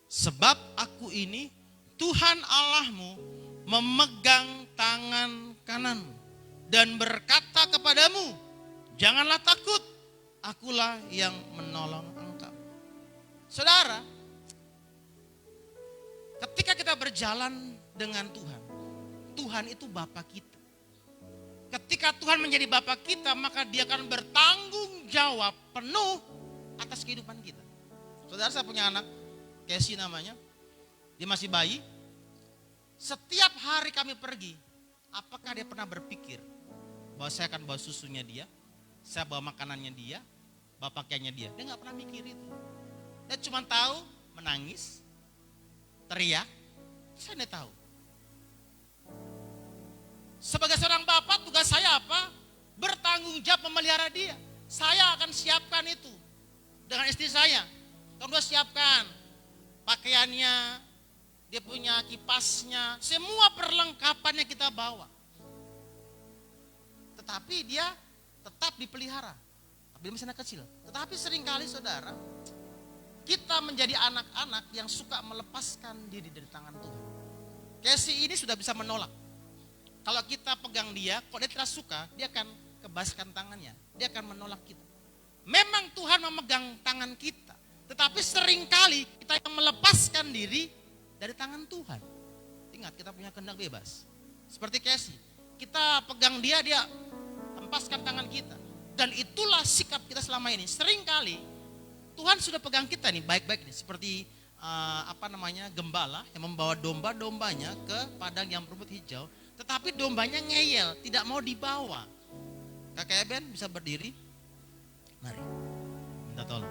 Sebab aku ini Tuhan Allahmu memegang tangan kananmu dan berkata kepadamu, janganlah takut. Akulah yang menolong engkau. Saudara, ketika kita berjalan dengan Tuhan, Tuhan itu Bapa kita. Ketika Tuhan menjadi Bapa kita, maka Dia akan bertanggung jawab penuh atas kehidupan kita. Saudara, saya punya anak, Casey namanya. Dia masih bayi. Setiap hari kami pergi, apakah dia pernah berpikir bahwa saya akan bawa susunya dia? Saya bawa makanannya dia, bawa pakaiannya dia. Dia gak pernah mikir itu. Dia cuma tahu menangis, teriak, Saya tidak tahu. Sebagai seorang bapak, tugas saya apa? Bertanggung jawab memelihara dia. Saya akan siapkan itu dengan istri saya. Tolong siapkan pakaiannya, dia punya kipasnya, semua perlengkapannya kita bawa. Tetapi dia tetap dipelihara. Tapi dia masih anak kecil. Tetapi seringkali saudara, kita menjadi anak-anak yang suka melepaskan diri dari tangan Tuhan. Casey ini sudah bisa menolak. Kalau kita pegang dia, kalau dia tidak suka, dia akan kebaskan tangannya. Dia akan menolak kita. Memang Tuhan memegang tangan kita. Tetapi seringkali kita yang melepaskan diri dari tangan Tuhan. Ingat, kita punya kehendak bebas. Seperti Casey. Kita pegang dia, dia lepaskan tangan kita. Dan itulah sikap kita selama ini. Seringkali Tuhan sudah pegang kita nih baik-baik nih. Seperti gembala yang membawa domba-dombanya ke padang yang berumput hijau. Tetapi dombanya ngeyel, tidak mau dibawa. Kakak Eben bisa berdiri? Mari, minta tolong.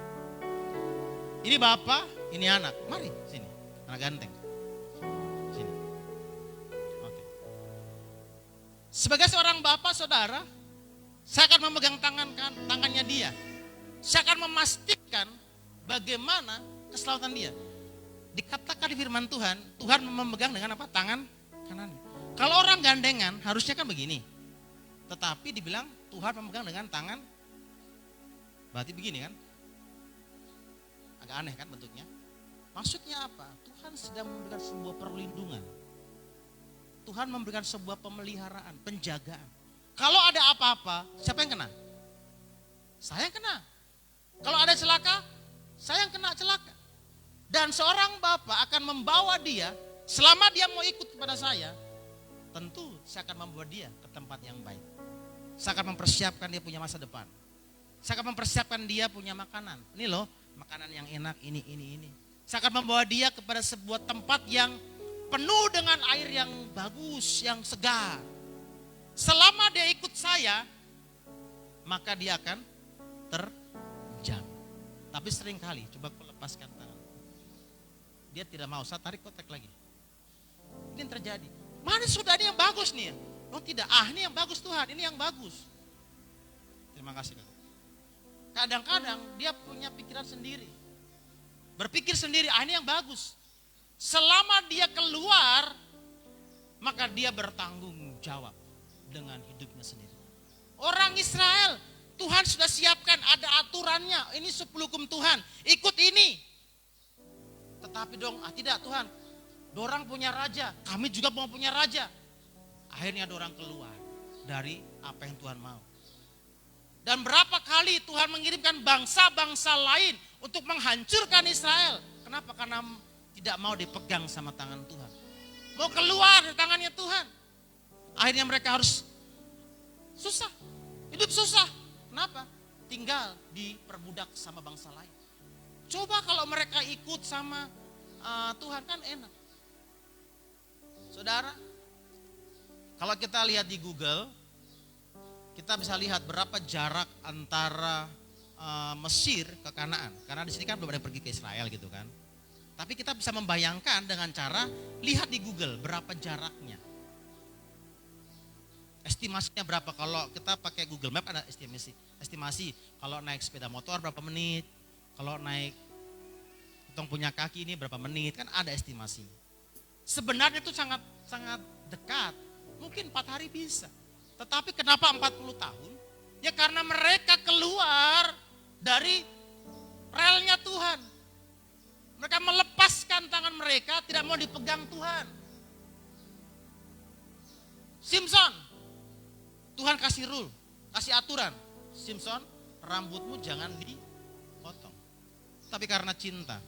Ini bapak, ini anak. Mari, sini. Anak ganteng. Sini. Oke. Sebagai seorang bapak, saudara, saya akan memegang tangannya dia. Saya akan memastikan bagaimana keselamatan dia. Dikatakan di firman Tuhan, Tuhan memegang dengan apa? Tangan kanannya. Kalau orang gandengan harusnya kan begini. Tetapi dibilang Tuhan memegang dengan tangan, berarti begini kan? Agak aneh kan bentuknya? Maksudnya apa? Tuhan sedang memberikan sebuah perlindungan. Tuhan memberikan sebuah pemeliharaan, penjagaan. Kalau ada apa-apa, siapa yang kena? Saya yang kena. Kalau ada celaka, saya yang kena celaka. Dan seorang bapak akan membawa dia, selama dia mau ikut kepada saya, tentu saya akan membawa dia ke tempat yang baik. Saya akan mempersiapkan dia punya masa depan. Saya akan mempersiapkan dia punya makanan. Ini loh, makanan yang enak, ini. Saya akan membawa dia kepada sebuah tempat yang penuh dengan air yang bagus, yang segar. Selama dia ikut saya, maka dia akan terjamin. Tapi seringkali, coba aku lepaskan tangan. Dia tidak mau, saya tarik kotak lagi. Ini yang terjadi. Mana sudah ini yang bagus nih? Oh tidak, ini yang bagus Tuhan, ini yang bagus. Terima kasih. Kadang-kadang dia punya pikiran sendiri. Berpikir sendiri, ini yang bagus. Selama dia keluar, maka dia bertanggung jawab dengan hidupnya sendiri. Orang Israel, Tuhan sudah siapkan, ada aturannya. Ini 10 hukum Tuhan, ikut ini. Tetapi dong, tidak Tuhan. Dorang punya raja, kami juga mau punya raja. Akhirnya dorang keluar dari apa yang Tuhan mau. Dan berapa kali Tuhan mengirimkan bangsa-bangsa lain untuk menghancurkan Israel. Kenapa? Karena tidak mau dipegang sama tangan Tuhan. Mau keluar dari tangannya Tuhan. Akhirnya mereka harus susah, hidup susah. Kenapa? Tinggal diperbudak sama bangsa lain. Coba kalau mereka ikut sama Tuhan kan enak. Saudara, kalau kita lihat di Google, kita bisa lihat berapa jarak antara Mesir ke Kanaan. Karena di sini kan belum ada yang pergi ke Israel gitu kan. Tapi kita bisa membayangkan dengan cara lihat di Google berapa jaraknya. Estimasinya berapa, kalau kita pakai Google Map ada estimasi. Kalau naik sepeda motor berapa menit, kalau naik hitung punya kaki ini berapa menit, kan ada estimasi. Sebenarnya itu sangat dekat, mungkin 4 hari bisa. Tetapi kenapa 40 tahun? Ya karena mereka keluar dari relnya Tuhan. Mereka melepaskan tangan mereka, tidak mau dipegang Tuhan. Simpson, Tuhan kasih rule, kasih aturan. Simpson, rambutmu jangan dipotong. Tapi karena cinta,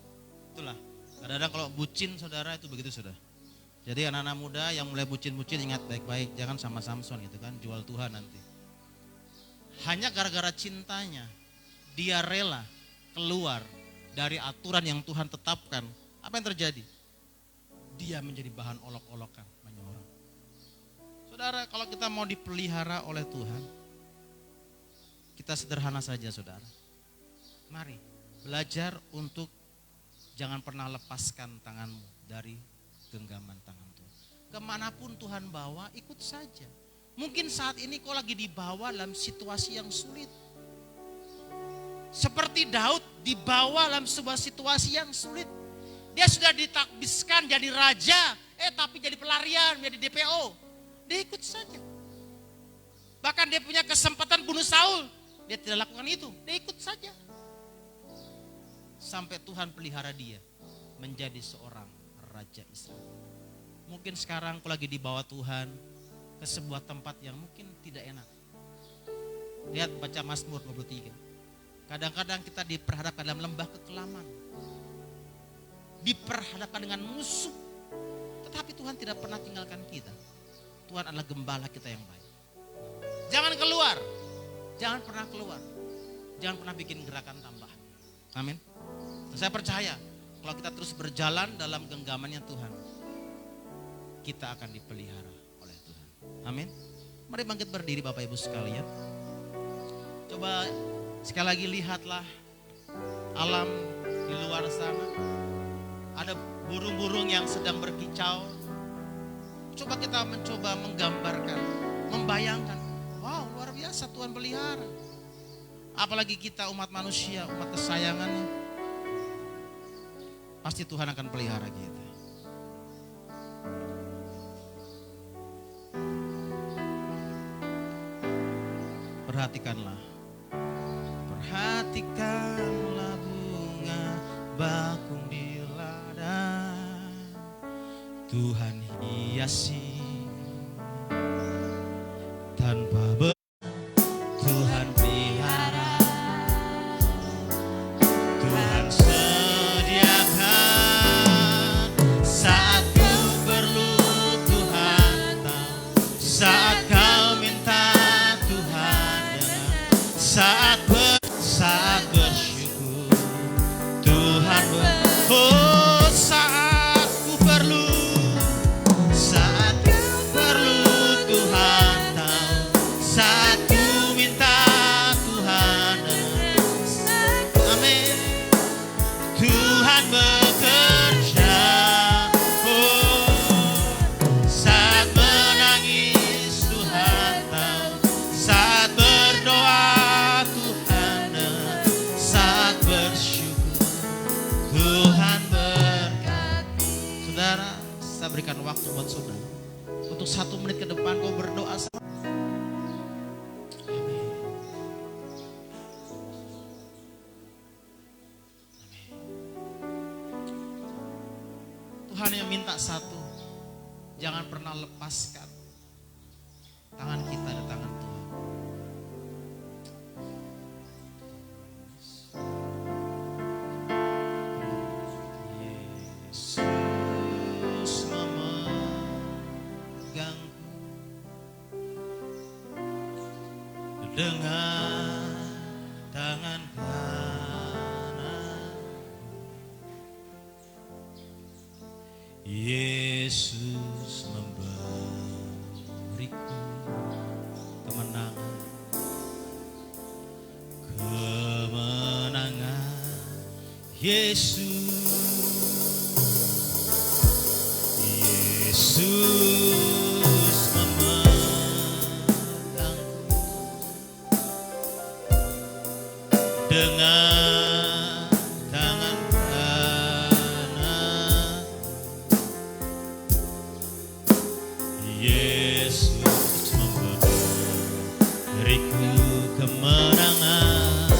itulah. Kadang-kadang kalau bucin saudara itu begitu sudah. Jadi anak-anak muda yang mulai bucin-bucin ingat baik-baik, jangan sama Samson gitu kan, jual Tuhan nanti. Hanya gara-gara cintanya, dia rela keluar dari aturan yang Tuhan tetapkan. Apa yang terjadi? Dia menjadi bahan olok-olokan banyak orang. Saudara, kalau kita mau dipelihara oleh Tuhan, kita sederhana saja saudara. Mari belajar untuk jangan pernah lepaskan tanganmu dari genggaman tangan Tuhan. Kemanapun Tuhan bawa, ikut saja. Mungkin saat ini kau lagi dibawa dalam situasi yang sulit. Seperti Daud dibawa dalam sebuah situasi yang sulit. Dia sudah ditakbiskan jadi raja, tapi jadi pelarian, jadi DPO. Dia ikut saja. Bahkan dia punya kesempatan bunuh Saul, dia tidak lakukan itu, dia ikut saja. Sampai Tuhan pelihara dia menjadi seorang raja Israel. Mungkin sekarang kau lagi dibawa Tuhan ke sebuah tempat yang mungkin tidak enak. Lihat, baca Mazmur 23. Kadang-kadang kita diperhadapkan dalam lembah kekelaman. Diperhadapkan dengan musuh. Tetapi Tuhan tidak pernah tinggalkan kita. Tuhan adalah gembala kita yang baik. Jangan keluar. Jangan pernah keluar. Jangan pernah bikin gerakan tambahan. Amin. Saya percaya kalau kita terus berjalan dalam genggamannya Tuhan, kita akan dipelihara oleh Tuhan. Amin. Mari bangkit berdiri Bapak Ibu sekalian. Coba sekali lagi lihatlah alam di luar sana. Ada burung-burung yang sedang berkicau. Coba kita mencoba menggambarkan, membayangkan. Wow, luar biasa Tuhan pelihara. Apalagi kita umat manusia, umat kesayangannya. Pasti Tuhan akan pelihara kita. Perhatikanlah. Perhatikanlah bunga bakung di ladang. Tuhan hiasi tanpa Tuhan pelihara. Tuhan sediakan saat ku perlu. Tuhan tahu saat kau minta. Tuhan dengar saat bersyukur. Tuhan saat ku perlu. Saat ku perlu. Tuhan tahu saat ku minta. Tuhan dengar. Amin. Tuhan bekerja. Saat menangis Tuhan tahu. Saat berdoa Tuhan dengar. Saat bersyukur Tuhan berkati. Saudara, saya berikan waktu buat saudara. Untuk 1 menit ke depan kau berdoa sama. Amin. Tuhan yang minta satu, jangan pernah lepaskan tangan kita dari tangan Tuhan. Yesus memegangku dengan tangan kanan. Yesus memberiku kemenangan. Kemenangan Yesus. Yesus memegangku dengan tangan kanan. Yesus memberiku kemenangan.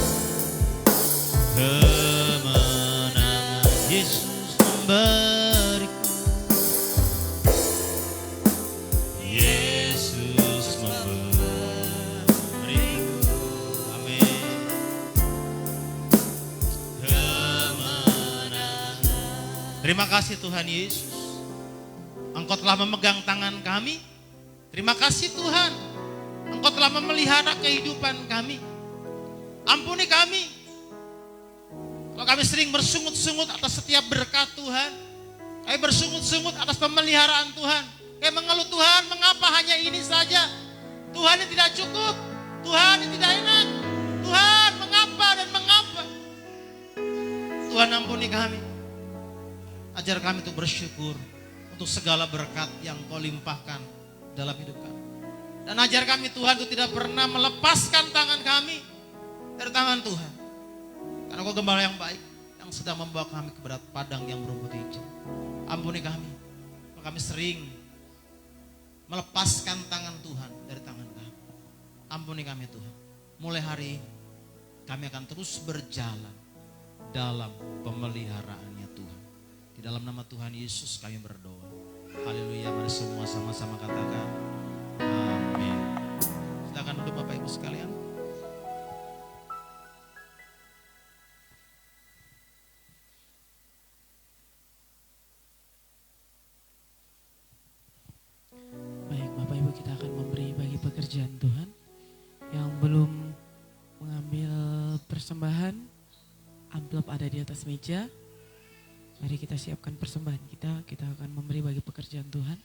Kemenangan Yesus memberiku. Yesus memberiku. Amin. Kemenangan. Terima kasih Tuhan Yesus. Engkau telah memegang tangan kami. Terima kasih Tuhan. Engkau telah memelihara kehidupan kami. Ampuni kami. Kalau kami sering bersungut-sungut atas setiap berkat Tuhan. Kami bersungut-sungut atas pemeliharaan Tuhan. Kami mengeluh, Tuhan, mengapa hanya ini saja? Tuhan ini tidak cukup. Tuhan ini tidak enak. Tuhan, mengapa dan mengapa? Tuhan ampuni kami. Ajar kami untuk bersyukur. Untuk untuk segala berkat yang Kau limpahkan dalam hidup kami. Dan ajar kami Tuhan untuk tidak pernah melepaskan tangan kami dari tangan Tuhan. Karena Kau gembala yang baik yang sedang membawa kami ke berat padang yang berumput hijau. Ampuni kami, kami sering melepaskan tangan Tuhan dari tangan kami. Ampuni kami Tuhan. Mulai hari ini kami akan terus berjalan dalam pemeliharaannya Tuhan. Di dalam nama Tuhan Yesus kami berdoa. Haleluya, mari semua sama-sama katakan amin. Silakan duduk Bapak Ibu sekalian. Baik Bapak Ibu, kita akan memberi bagi pekerjaan Tuhan. Yang belum mengambil persembahan, amplop ada di atas meja. Mari kita siapkan persembahan kita. Kita akan memberi bagi pekerjaan Tuhan.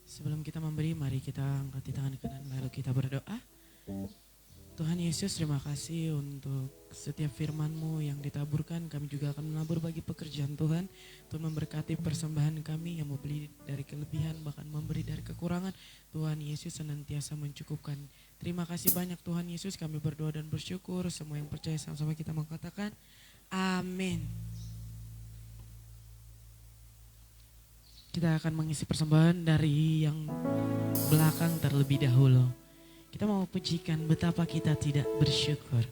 Sebelum kita memberi, mari kita angkat tangan kanan lalu kita berdoa. Tuhan Yesus, terima kasih untuk setiap firman-Mu yang ditaburkan. Kami juga akan menabur bagi pekerjaan Tuhan. Tuhan memberkati persembahan kami yang membeli dari kelebihan, bahkan memberi dari kekurangan. Tuhan Yesus senantiasa mencukupkan. Terima kasih banyak Tuhan Yesus, kami berdoa dan bersyukur. Semua yang percaya sama-sama kita mengatakan amin. Kita akan mengisi persembahan dari yang belakang terlebih dahulu. Kita mau pujikan betapa kita tidak bersyukur.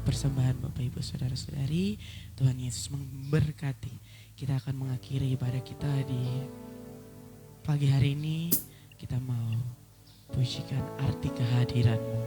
Persembahan Bapak Ibu Saudara-saudari, Tuhan Yesus memberkati. Kita akan mengakhiri ibadah kita di pagi hari ini. Kita mau pujikan arti kehadiran-Mu.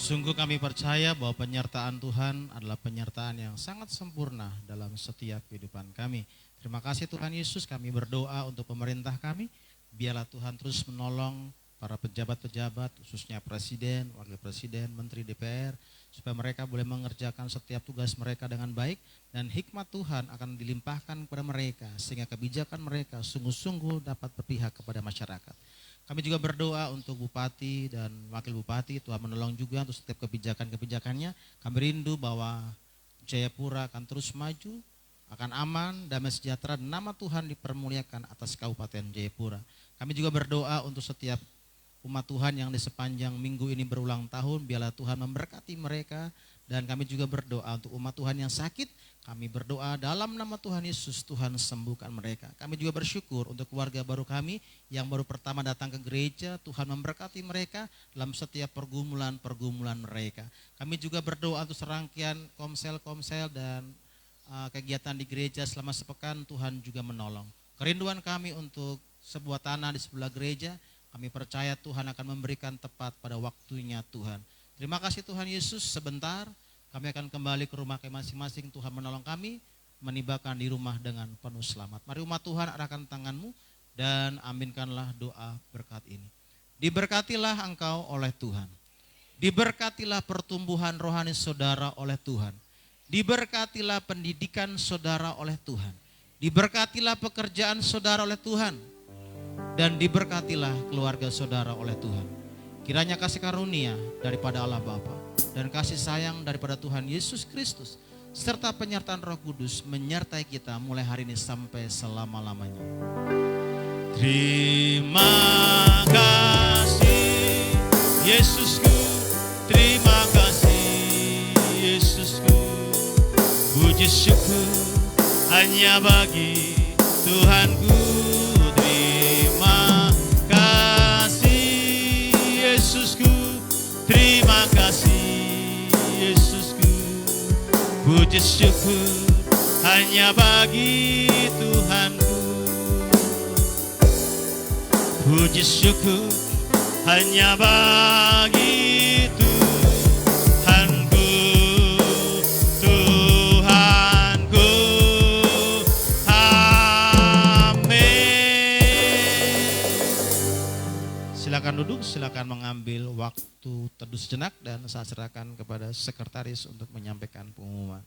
Sungguh kami percaya bahwa penyertaan Tuhan adalah penyertaan yang sangat sempurna dalam setiap kehidupan kami. Terima kasih Tuhan Yesus, kami berdoa untuk pemerintah kami. Biarlah Tuhan terus menolong para pejabat-pejabat, khususnya presiden, wakil presiden, menteri DPR, supaya mereka boleh mengerjakan setiap tugas mereka dengan baik, dan hikmat Tuhan akan dilimpahkan kepada mereka, sehingga kebijakan mereka sungguh-sungguh dapat berpihak kepada masyarakat. Kami juga berdoa untuk bupati dan wakil bupati, Tuhan menolong juga untuk setiap kebijakan-kebijakannya. Kami rindu bahwa Jayapura akan terus maju, akan aman, damai sejahtera, dan nama Tuhan dipermuliakan atas Kabupaten Jayapura. Kami juga berdoa untuk setiap umat Tuhan yang di sepanjang minggu ini berulang tahun, biarlah Tuhan memberkati mereka. Dan kami juga berdoa untuk umat Tuhan yang sakit, kami berdoa dalam nama Tuhan Yesus, Tuhan sembuhkan mereka. Kami juga bersyukur untuk keluarga baru kami yang baru pertama datang ke gereja, Tuhan memberkati mereka dalam setiap pergumulan-pergumulan mereka. Kami juga berdoa untuk serangkaian komsel-komsel dan kegiatan di gereja selama sepekan, Tuhan juga menolong. Kerinduan kami untuk sebuah tanah di sebelah gereja, kami percaya Tuhan akan memberikan tepat pada waktunya Tuhan. Terima kasih Tuhan Yesus, sebentar kami akan kembali ke rumah kami masing-masing. Tuhan menolong kami, menibakan di rumah dengan penuh selamat. Mari umat Tuhan, arahkan tanganmu dan aminkanlah doa berkat ini. Diberkatilah engkau oleh Tuhan. Diberkatilah pertumbuhan rohani saudara oleh Tuhan. Diberkatilah pendidikan saudara oleh Tuhan. Diberkatilah pekerjaan saudara oleh Tuhan. Dan diberkatilah keluarga saudara oleh Tuhan. Kiranya kasih karunia daripada Allah Bapa dan kasih sayang daripada Tuhan Yesus Kristus serta penyertaan Roh Kudus menyertai kita mulai hari ini sampai selama-lamanya. Terima kasih Yesusku, terima kasih Yesusku. Puji syukur hanya bagi Tuhanku. Yesusku, terima kasih Yesusku. Puji syukur hanya bagi Tuhanku. Puji syukur hanya bagi Tuhanku. Tuhanku, silakan duduk, silakan mengambil waktu teduh sejenak dan saya serahkan kepada sekretaris untuk menyampaikan pengumuman.